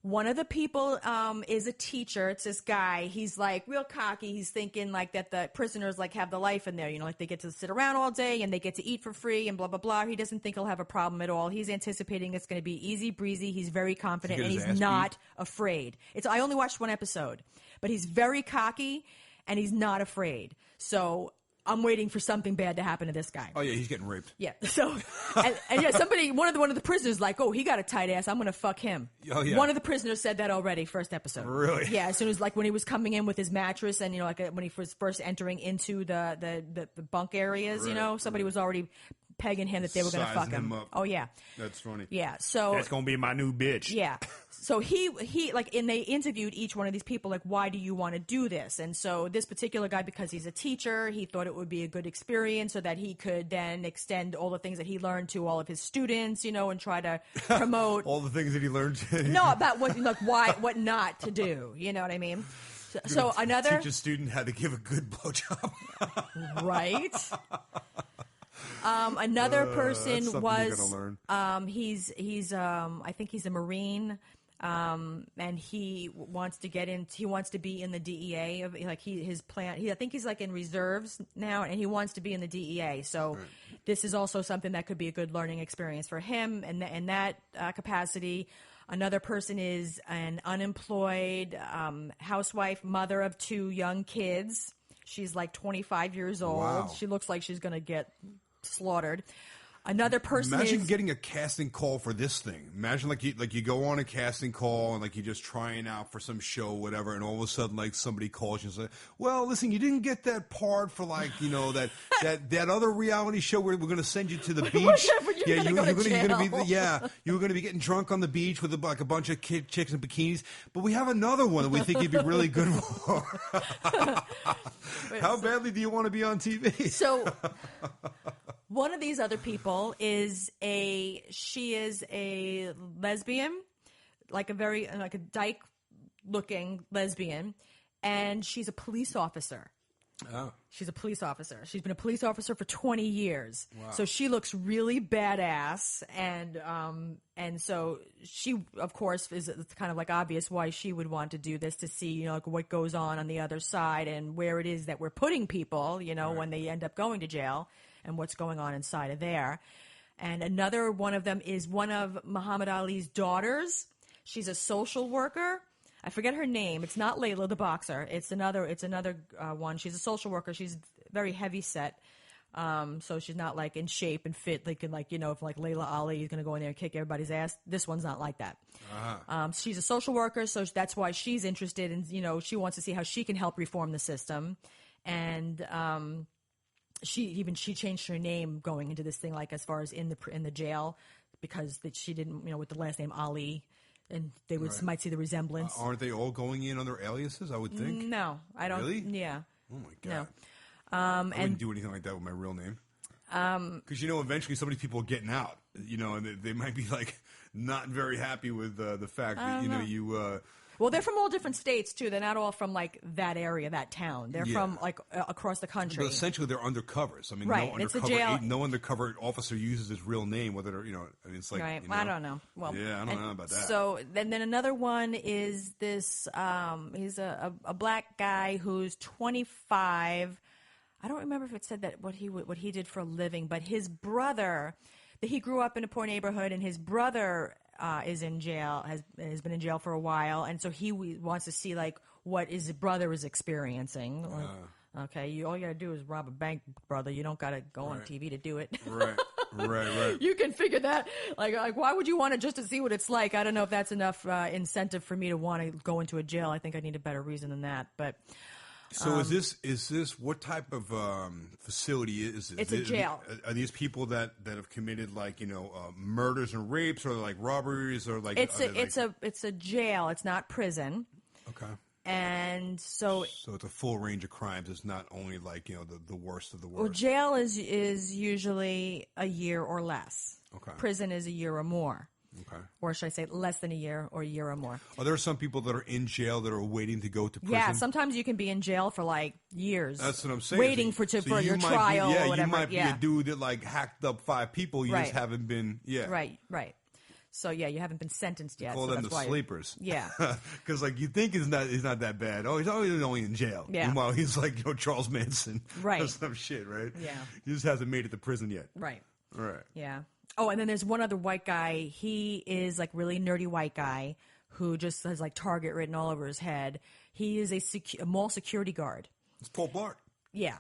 One of the people is a teacher. It's this guy. He's like real cocky. He's thinking like that the prisoners like have the life in there. Like they get to sit around all day and they get to eat for free and blah, blah, blah. He doesn't think he'll have a problem at all. He's anticipating it's going to be easy breezy. He's very confident and he's not afraid. I only watched one episode, but he's very cocky and he's not afraid. So I'm waiting for something bad to happen to this guy. Oh yeah, he's getting raped. Yeah. So, and yeah, one of the prisoners like, oh, he got a tight ass. I'm gonna fuck him. Oh yeah. One of the prisoners said that already, first episode. Really? Yeah. As soon as like when he was coming in with his mattress and like when he was first entering into the bunk areas, somebody was already pegging him that they were going to fuck him. Up. Oh yeah. That's funny. Yeah. So that's going to be my new bitch. Yeah. So he like, and they interviewed each one of these people, like, why do you want to do this? And so this particular guy, because he's a teacher, he thought it would be a good experience so that he could then extend all the things that he learned to all of his students, and try to promote all the things that he learned. No, about what not to do. You know what I mean? So another teach a student how to give a good blowjob. Right. Another person was he's I think he's a Marine, and he wants to be in the DEA. His plan. I think he's like in reserves now, and he wants to be in the DEA. So this is also something that could be a good learning experience for him in that capacity. Another person is an unemployed housewife, mother of 2 young kids. She's like 25 years old. Wow. She looks like she's going to get slaughtered. Another person Imagine getting a casting call for this thing. Imagine like you go on a casting call and like you're just trying out for some show, whatever, and all of a sudden like somebody calls you and says, "Well, listen, you didn't get that part for like that other reality show where we're going to send you to the beach. You're going to you were going to be getting drunk on the beach with like a bunch of chicks in bikinis, but we have another one that we think you'd be really good for." How badly do you want to be on TV? So. One of these other people is a lesbian, like a dyke looking lesbian, and she's a police officer. Oh. She's a police officer. She's been a police officer for 20 years. Wow. So she looks really badass, and so she, of course, it's kind of like obvious why she would want to do this, to see, like what goes on the other side and where it is that we're putting people, right. When they end up going to jail. And what's going on inside of there. And another one of them is one of Muhammad Ali's daughters. She's a social worker. I forget her name. It's not Layla the boxer. It's another one. She's a social worker. She's very heavy set. So she's not like in shape and fit. If like Layla Ali is going to go in there and kick everybody's ass. This one's not like that. Uh-huh. She's a social worker. So that's why she's interested in, she wants to see how she can help reform the system. And, She changed her name going into this thing, like as far as in the jail, because she didn't, with the last name Ali, and they might see the resemblance. Aren't they all going in under aliases? I would think. No, I don't. Really? Yeah. Oh my god. No. I wouldn't do anything like that with my real name. Because eventually some of these people are getting out, and they might be like not very happy with the fact that you. Well, they're from all different states, too. They're not all from, like, that area, that town. They're from, like, across the country. But essentially, they're undercovers. I mean, right. no undercover officer uses his real name, whether they're, it's like, right. I don't know. Well, yeah, I don't know about that. So, then another one is this, he's a black guy who's 25. I don't remember if it said that what he did for a living, but his brother, he grew up in a poor neighborhood, and his brother is in jail, has been in jail for a while, and so he wants to see like what his brother is experiencing. Okay, all you gotta do is rob a bank, brother. You don't gotta go on TV to do it. Right. You can figure that. Like, why would you want it just to see what it's like? I don't know if that's enough incentive for me to want to go into a jail. I think I need a better reason than that, but. So is this what type of facility is it? It's a jail. Are these people that have committed murders and rapes, or like robberies, or like it's a jail. It's not prison. Okay. And so it's a full range of crimes. It's not only like the worst of the worst. Well, jail is usually a year or less. Okay. Prison is a year or more. Okay. Or should I say less than a year or a year or more? Are there some people that are in jail that are waiting to go to prison? Yeah, sometimes you can be in jail for like years. That's what I'm saying. Waiting for your trial or whatever. You might be a dude that like hacked up 5 people. You just haven't been, Right. So yeah, you haven't been sentenced yet. Call them the sleepers. Yeah. Because like you think he's not that bad. Oh, he's only in jail. Yeah. Meanwhile, he's like Charles Manson. Right. Or some shit, right? Yeah. He just hasn't made it to prison yet. Right. All right. Yeah. Oh, and then there's one other white guy. He is like really nerdy white guy who just has like Target written all over his head. He is a mall security guard. It's Paul Blart. Yeah.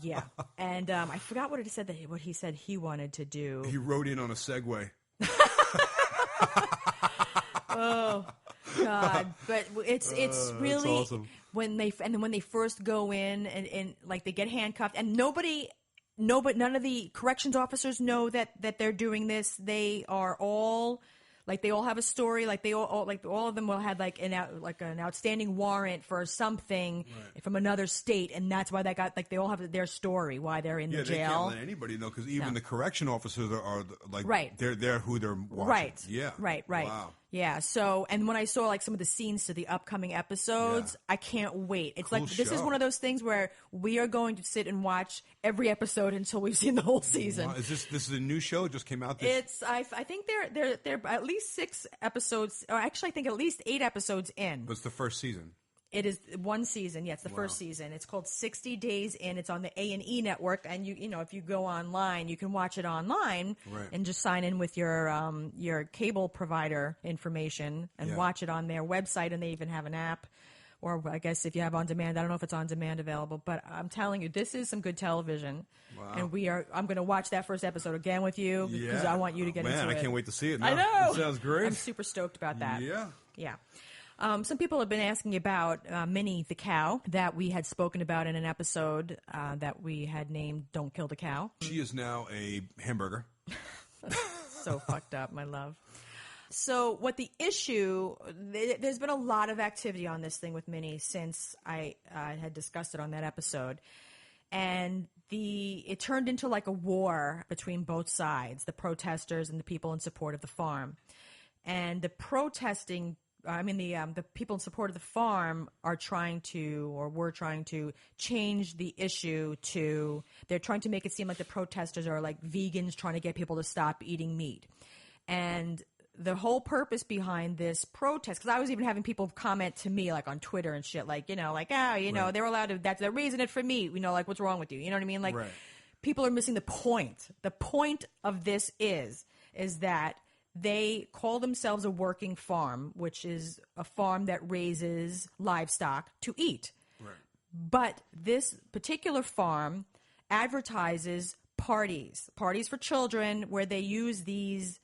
Yeah. And I forgot what he said he wanted to do. He rode in on a Segway. Oh God! But it's really awesome. when they first go in and like they get handcuffed and none of the corrections officers know that they're doing this. They are all like they all have a story. Like they all of them will have like an outstanding warrant for something from another state, and that's why they got like they all have their story why they're in the jail. They can't let anybody know because even the correction officers are like they're who they're watching. Right. Yeah. Right. Wow. Yeah. So, and when I saw like some of the scenes to the upcoming episodes, I can't wait. It's cool like this show. is one of those things where we are going to sit and watch every episode until we've seen the whole season. Wow. This is a new show? It just came out. I think they're at least 6 episodes, or actually I think at least 8 episodes in. But it's the first season. It is one season. Yeah, it's the first season. It's called 60 Days In. It's on the A&E network, and you know if you go online, you can watch it online and just sign in with your cable provider information and watch it on their website. And they even have an app or I guess if you have on demand, I don't know if it's on demand available, but I'm telling you, this is some good television. Wow. And I'm going to watch that first episode again with you because I want you to get into it. Man, I can't wait to see it now. I know. It sounds great. I'm super stoked about that. Yeah. Yeah. Some people have been asking about Minnie the cow that we had spoken about in an episode that we had named Don't Kill the Cow. She is now a hamburger. So fucked up, my love. So what the issue, there's been a lot of activity on this thing with Minnie since I had discussed it on that episode. And it turned into like a war between both sides, the protesters and the people in support of the farm. And the the people in support of the farm were trying to change the issue they're trying to make it seem like the protesters are like vegans trying to get people to stop eating meat. And the whole purpose behind this protest, because I was even having people comment to me like on Twitter and shit, like, they're allowed to, they're raising it for meat, like what's wrong with you? You know what I mean? Like people are missing the point. The point of this is that they call themselves a working farm, which is a farm that raises livestock to eat. Right. But this particular farm advertises parties for children where they use these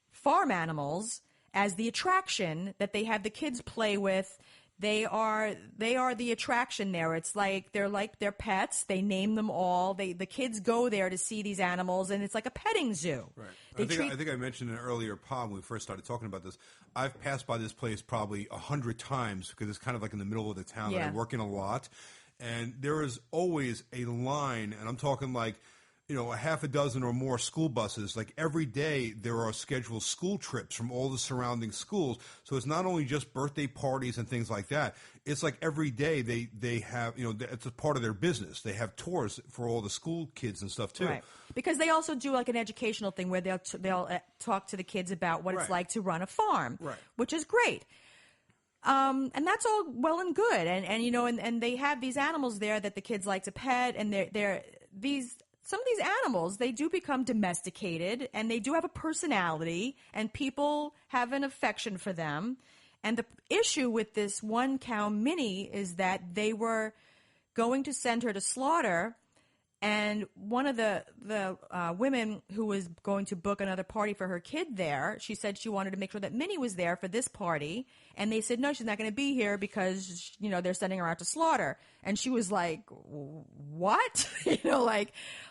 farm animals as the attraction that they have the kids play with. They are the attraction there. It's like they're like their pets. They name them all. The kids go there to see these animals, and it's like a petting zoo. Right. I think I mentioned in an earlier pod when we first started talking about this. I've passed by this place probably 100 times because it's kind of like in the middle of the town. Yeah. And I work in a lot, and there is always a line, and I'm talking like, a half a dozen or more school buses. Like every day there are scheduled school trips from all the surrounding schools. So it's not only just birthday parties and things like that. It's like every day they have, it's a part of their business. They have tours for all the school kids and stuff too. Right. Because they also do like an educational thing where they'll talk to the kids about what it's like to run a farm, which is great. And that's all well and good. And they have these animals there that the kids like to pet, and some of these animals, they do become domesticated, and they do have a personality, and people have an affection for them. And the issue with this one cow, Minnie, is that they were going to send her to slaughter, and one of the women who was going to book another party for her kid there, she said she wanted to make sure that Minnie was there for this party, and they said, no, she's not going to be here because, they're sending her out to slaughter. And she was like, what?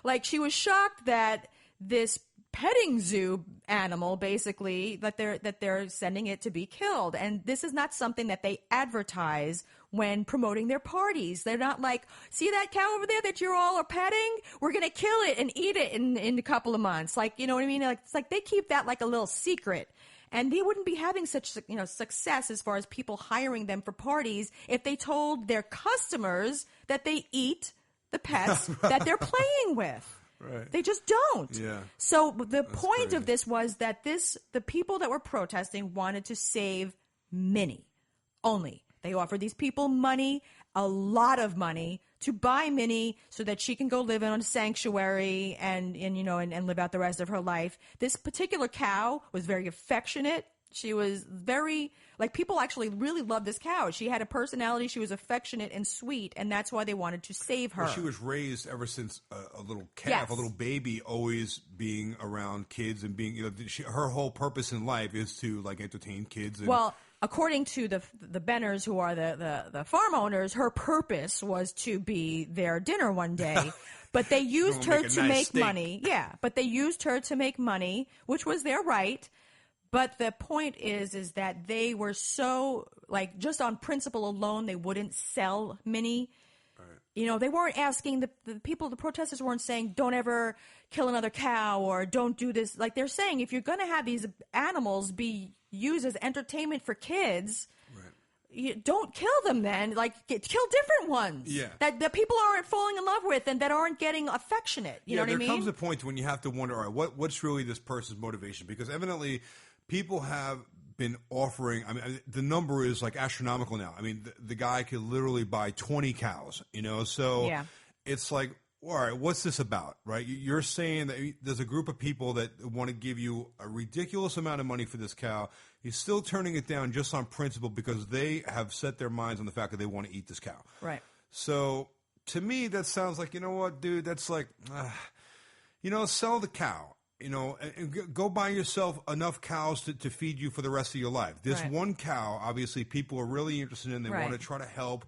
Like she was shocked that this petting zoo animal, basically, that they're sending it to be killed. And this is not something that they advertise when promoting their parties. They're not like, see that cow over there that you all are petting? We're going to kill it and eat it in a couple of months. Like, you know what I mean? Like, it's like they keep that like a little secret. And they wouldn't be having such, success as far as people hiring them for parties if they told their customers that they eat the pets that they're playing with. Right. They just don't. Yeah. So the point of this was that the people that were protesting wanted to save Minnie only. They offered these people money, a lot of money, to buy Minnie so that she can go live in a sanctuary and live out the rest of her life. This particular cow was very affectionate. She was very, people actually really loved this cow. She had a personality. She was affectionate and sweet, and that's why they wanted to save her. Well, she was raised ever since a little calf, a little baby, always being around kids and being, her whole purpose in life is to, entertain kids. And, according to the Benners, who are the farm owners, her purpose was to be their dinner one day. But they used her to make money. Yeah, but they used her to make money, which was their right. But the point is that they were so, just on principle alone, they wouldn't sell Minnie. Right. They weren't asking, the protesters weren't saying, don't ever kill another cow or don't do this. Like, they're saying, if you're going to have these animals be used as entertainment for kids, you don't kill them then. Kill different ones. Yeah. That people aren't falling in love with and that aren't getting affectionate. You know what I mean? There comes a point when you have to wonder, all right, what's really this person's motivation? Because evidently people have been offering, the number is astronomical now. The guy could literally buy 20 cows, so it's like, all right, what's this about, right? You're saying that there's a group of people that want to give you a ridiculous amount of money for this cow. You're still turning it down just on principle because they have set their minds on the fact that they want to eat this cow. Right. So to me, that sounds like, you know what, dude, that's like, sell the cow. And go buy yourself enough cows to feed you for the rest of your life. This one cow, obviously, people are really interested in. They want to try to help.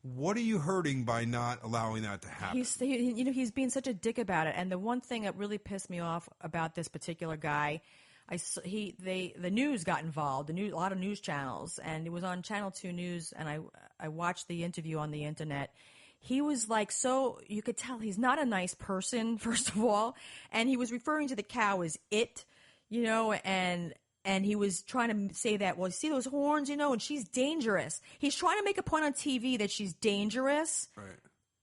What are you hurting by not allowing that to happen? He's being such a dick about it. And the one thing that really pissed me off about this particular guy, the news got involved. A lot of news channels, and it was on Channel 2 News. And I watched the interview on the internet. He was like, so you could tell he's not a nice person, first of all. And he was referring to the cow as it, and he was trying to say that, well, you see those horns, and she's dangerous. He's trying to make a point on TV that she's dangerous. Right.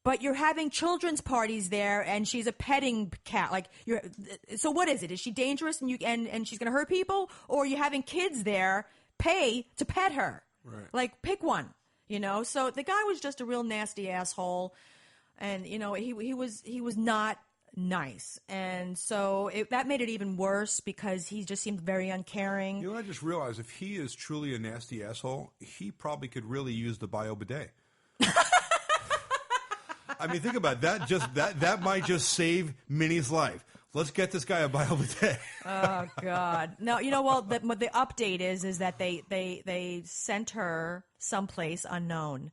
But you're having children's parties there, and she's a petting cat. So what is it? Is she dangerous and she's going to hurt people? Or are you having kids there pay to pet her? Right. Pick one. So the guy was just a real nasty asshole, and he was not nice, and so that made it even worse because he just seemed very uncaring. I just realized if he is truly a nasty asshole, he probably could really use the bio bidet. I mean, think about that. That might just save Minnie's life. Let's get this guy a bio bidet. Oh God! No, the update is that they sent her someplace unknown.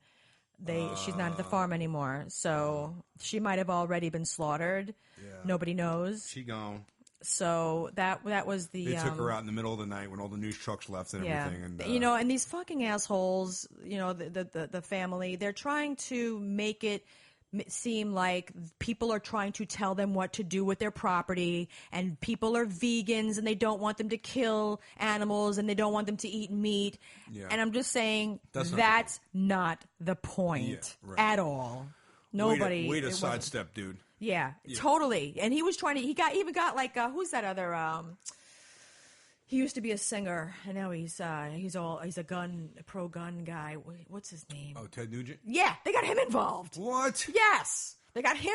She's not at the farm anymore, so she might have already been slaughtered. Yeah. Nobody knows. She gone. So that was the. They took her out in the middle of the night when all the news trucks left and everything. And and these fucking assholes, the family, they're trying to make it seem like people are trying to tell them what to do with their property, and people are vegans and they don't want them to kill animals and they don't want them to eat meat. Yeah. And I'm just saying that's not the point at all. Nobody. Way to sidestep, dude. Yeah, totally. And he was trying to. He got who's that other? He used to be a singer, and now he's a pro-gun guy. What's his name? Oh, Ted Nugent? Yeah, they got him involved. What? Yes. They got him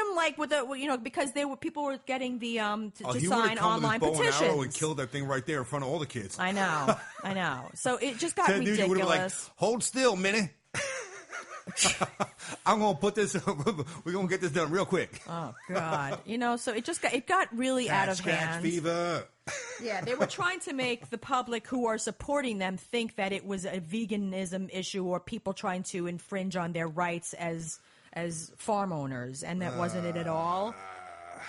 because people were getting the to sign online petitions. He would have come with his bow and arrow and killed that thing right there in front of all the kids. I know. So it just got Ted ridiculous. Nugent would have been like, hold still, Minnie. I'm gonna put this. We're gonna get this done real quick. Oh God, so it got really out of hand. Fever. Yeah, they were trying to make the public who are supporting them think that it was a veganism issue or people trying to infringe on their rights as farm owners, and that wasn't it at all.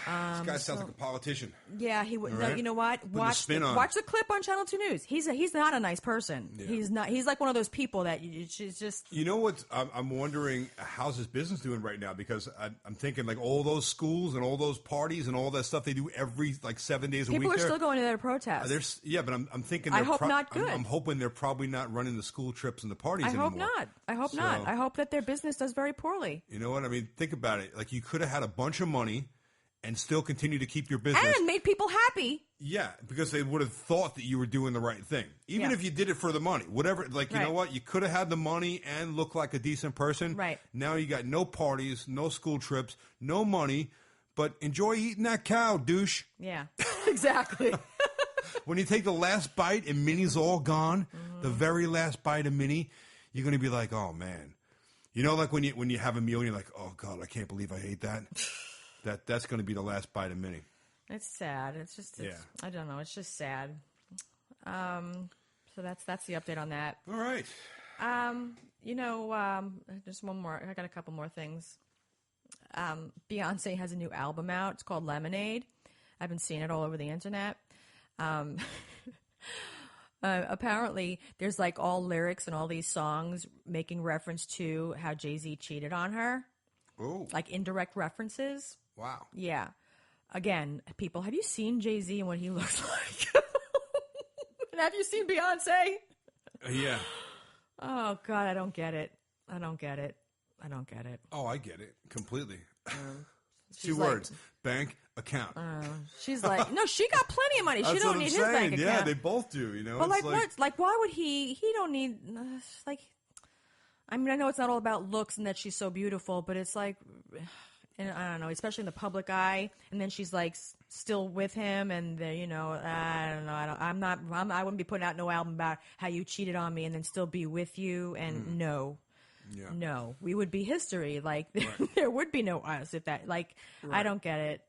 This guy sounds like a politician. Yeah, he would. Right? No, you know what? Watch the clip on Channel 2 News. He's not a nice person. Yeah. He's not. He's like one of those people that she's just. You know what? I'm wondering how's his business doing right now, because I'm thinking like all those schools and all those parties and all that stuff they do every 7 days a week. People are still going to their protests. But I'm thinking. I hope not good. I'm hoping they're probably not running the school trips and the parties anymore. I hope not. I hope that their business does very poorly. You know what I mean? Think about it. Like you could have had a bunch of money and still continue to keep your business. And made people happy. Yeah, because they would have thought that you were doing the right thing. Even if you did it for the money. Whatever, you know what? You could have had the money and look like a decent person. Right. Now you got no parties, no school trips, no money, but enjoy eating that cow, douche. Yeah, exactly. When you take the last bite and Minnie's all gone, the very last bite of Minnie, you're going to be like, oh, man. Like when you have a meal and you're like, oh, God, I can't believe I ate that. That's going to be the last bite of Minnie. It's sad. It's I don't know. It's just sad. So that's the update on that. All right. Just one more. I got a couple more things. Beyonce has a new album out. It's called Lemonade. I've been seeing it all over the internet. Apparently, there's all lyrics and all these songs making reference to how Jay-Z cheated on her. Oh. Like indirect references. Wow. Yeah. Again, people, have you seen Jay-Z and what he looks like? And have you seen Beyonce? Yeah. Oh, God, I don't get it. I don't get it. Oh, I get it completely. 2 words. Bank account. She's like, no, she got plenty of money. She don't need his bank account. Yeah, they both do, But what? Why would he don't need, I know it's not all about looks and that she's so beautiful, but it's like, and I don't know, especially in the public eye, and then she's like still with him, and you know, I don't know, I wouldn't be putting out no album about how you cheated on me and then still be with you, and no, we would be history. Like there would be no us if that. Like I don't get it.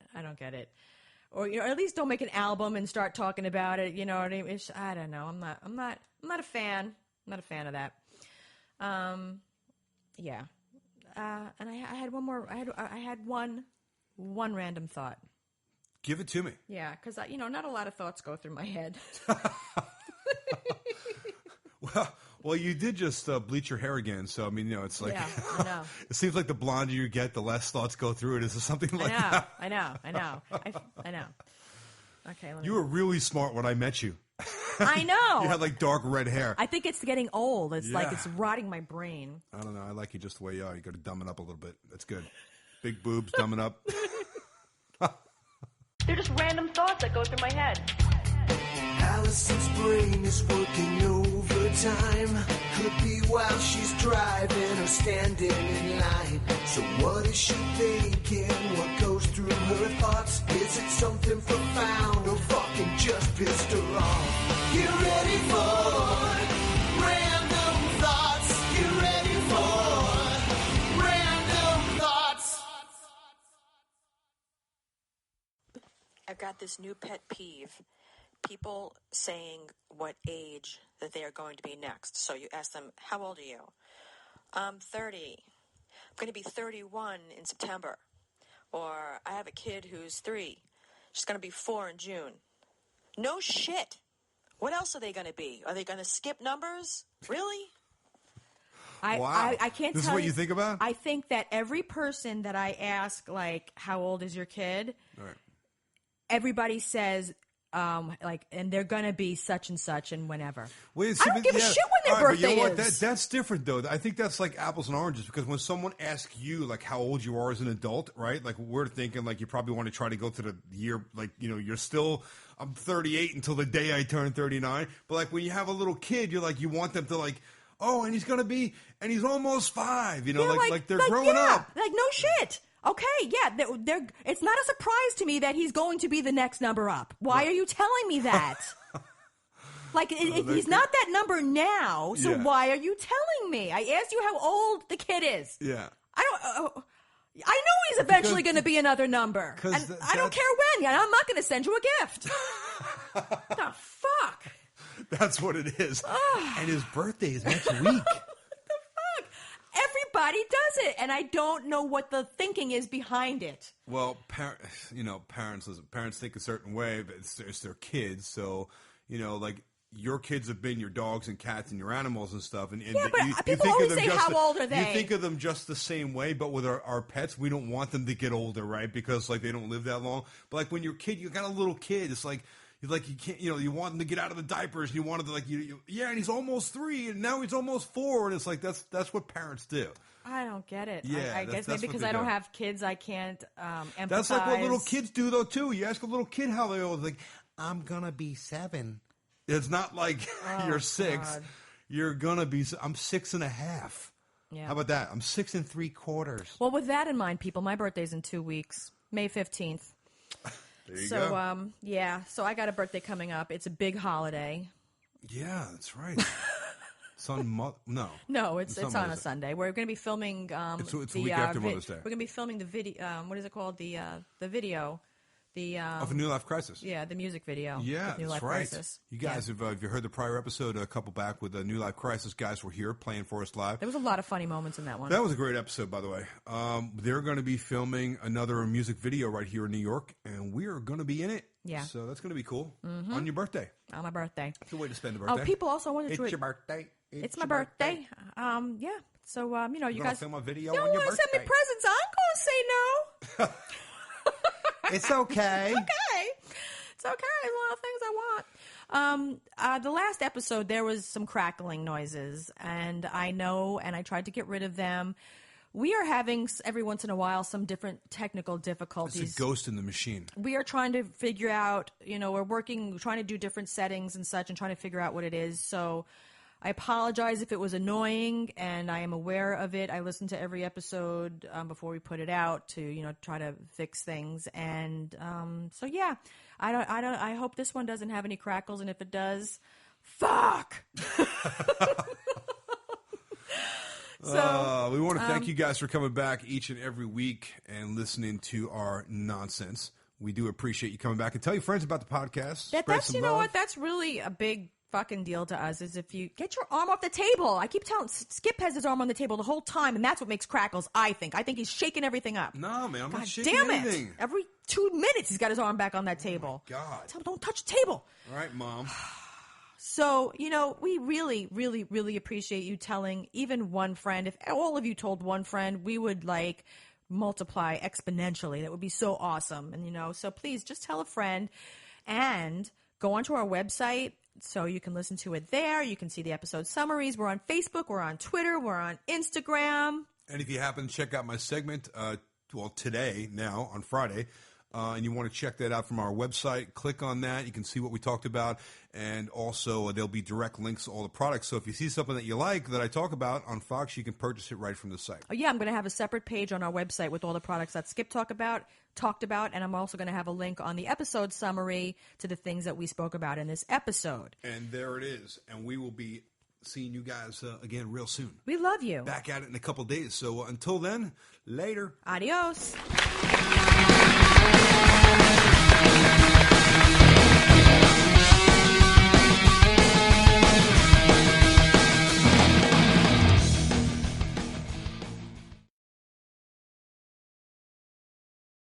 Or you know, at least don't make an album and start talking about it. You know what I mean? I don't know. I'm not a fan. I'm not a fan of that. Yeah. And I had one more. I had one random thought. Give it to me. Yeah, because you know, not a lot of thoughts go through my head. Well, you did just bleach your hair again, so I mean, you know, it's like I know. It seems like the blonder you get, the less thoughts go through it. Is it something like that? I know. Okay. You were really smart when I met you. I know. You had like dark red hair. I think it's getting old. It's like it's rotting my brain. I don't know. I like you just the way you are. You got to dumb it up a little bit. That's good. Big boobs, dumb it up. They're just random thoughts that go through my head. Alison's brain is working overtime. Could be while she's driving or standing in line. So what is she thinking? What goes through her thoughts? Is it something profound or fucking just pissed her off? Get ready for random thoughts. Get ready for random thoughts. I've got this new pet peeve. People saying what age that they are going to be next. So you ask them, how old are you? I'm 30. I'm going to be 31 in September. Or I have a kid who's 3. She's going to be 4 in June. No shit. What else are they going to be? Are they going to skip numbers? Really? Wow. I can't tell you. This is what you think about? I think that every person that I ask, like, how old is your kid? All right. Everybody says, and they're gonna be such and such and whenever. Wait, I don't give a shit when their birthday but you know what? is. That's different though. I think that's like apples and oranges because when someone asks you like how old you are as an adult, right? Like we're thinking like you probably want to try to go to the year like you know you're still I'm 38 until the day I turn 39. But like when you have a little kid, you're like you want them to like and he's he's almost 5. You know, like they're growing up. Like no shit. Okay, yeah, it's not a surprise to me that he's going to be the next number up. Why are you telling me that? Like, he's not that number now, so why are you telling me? I asked you how old the kid is. Yeah. I know he's eventually going to be another number. And I don't care when. I'm not going to send you a gift. The fuck? That's what it is. And his birthday is next week. Everybody does it, and I don't know what the thinking is behind it. Well, parents think a certain way, but it's their kids. So, you know, like your kids have been your dogs and cats and your animals and stuff. And but people always say, how old are they? You think of them just the same way, but with our pets, we don't want them to get older, right? Because like they don't live that long. But like when you're a kid, you got a little kid. It's like. You can't, you want him to get out of the diapers. And you want him to and he's almost 3, and now he's almost 4, and it's like that's what parents do. I don't get it. Yeah, I guess maybe because I don't have kids, I can't empathize. That's like what little kids do though too. You ask a little kid how they old, like I'm gonna be 7. It's not like you're 6. God. You're gonna be. I'm 6.5. Yeah. How about that? I'm 6 3/4. Well, with that in mind, people, my birthday's in 2 weeks, May 15th. There you go. So I got a birthday coming up. It's a big holiday. Yeah, that's right. No, it's on a Sunday. We're going to be filming. It's a week after Mother's Day. We're going to be filming the video. What is it called? The video. Of A New Life Crisis. Yeah, the music video. Yeah, New Life that's right. Crisis. You guys, if you heard the prior episode, a couple back with the New Life Crisis guys were here playing for us live. There was a lot of funny moments in that one. That was a great episode, by the way. They're going to be filming another music video right here in New York, and we are going to be in it. Yeah. So that's going to be cool. Mm-hmm. On your birthday. On my birthday. It's a way to spend the birthday. People also wanted to... It's your birthday. It's my birthday. Yeah. So, you guys... film a video on your birthday. You want to send me presents? I'm going to say no. It's okay. It's okay. There's a lot of things I want. The last episode, there was some crackling noises, and I know, and I tried to get rid of them. We are having, every once in a while, some different technical difficulties. It's a ghost in the machine. We are trying to figure out, we're trying to do different settings and such and trying to figure out what it is. So I apologize if it was annoying, and I am aware of it. I listened to every episode before we put it out to, try to fix things. And so yeah, I hope this one doesn't have any crackles, and if it does, fuck. So we want to thank you guys for coming back each and every week and listening to our nonsense. We do appreciate you coming back, and tell your friends about the podcast. That's you know what? That's really a big fucking deal to us, is if you get your arm off the table. I keep telling Skip has his arm on the table the whole time, and that's what makes crackles, I think. I think he's shaking everything up. No, man, I'm God not shaking damn anything. It. Every 2 minutes he's got his arm back on that table. Oh, God. Tell him, don't touch the table. All right, Mom. So, we really, really, really appreciate you telling even one friend. If all of you told one friend, we would multiply exponentially. That would be so awesome. And, so please just tell a friend and go onto our website so you can listen to it there. You can see the episode summaries. We're on Facebook. We're on Twitter. We're on Instagram. And if you happen to check out my segment, today, now, on Friday, and you want to check that out from our website, click on that. You can see what we talked about. And also, there'll be direct links to all the products. So if you see something that you like that I talk about on Fox, you can purchase it right from the site. Oh, yeah, I'm going to have a separate page on our website with all the products that Skip talked about, and I'm also going to have a link on the episode summary to the things that we spoke about in this episode. And there it is. And we will be seeing you guys again real soon. We love you. Back at it in a couple days. So until then, later. Adios.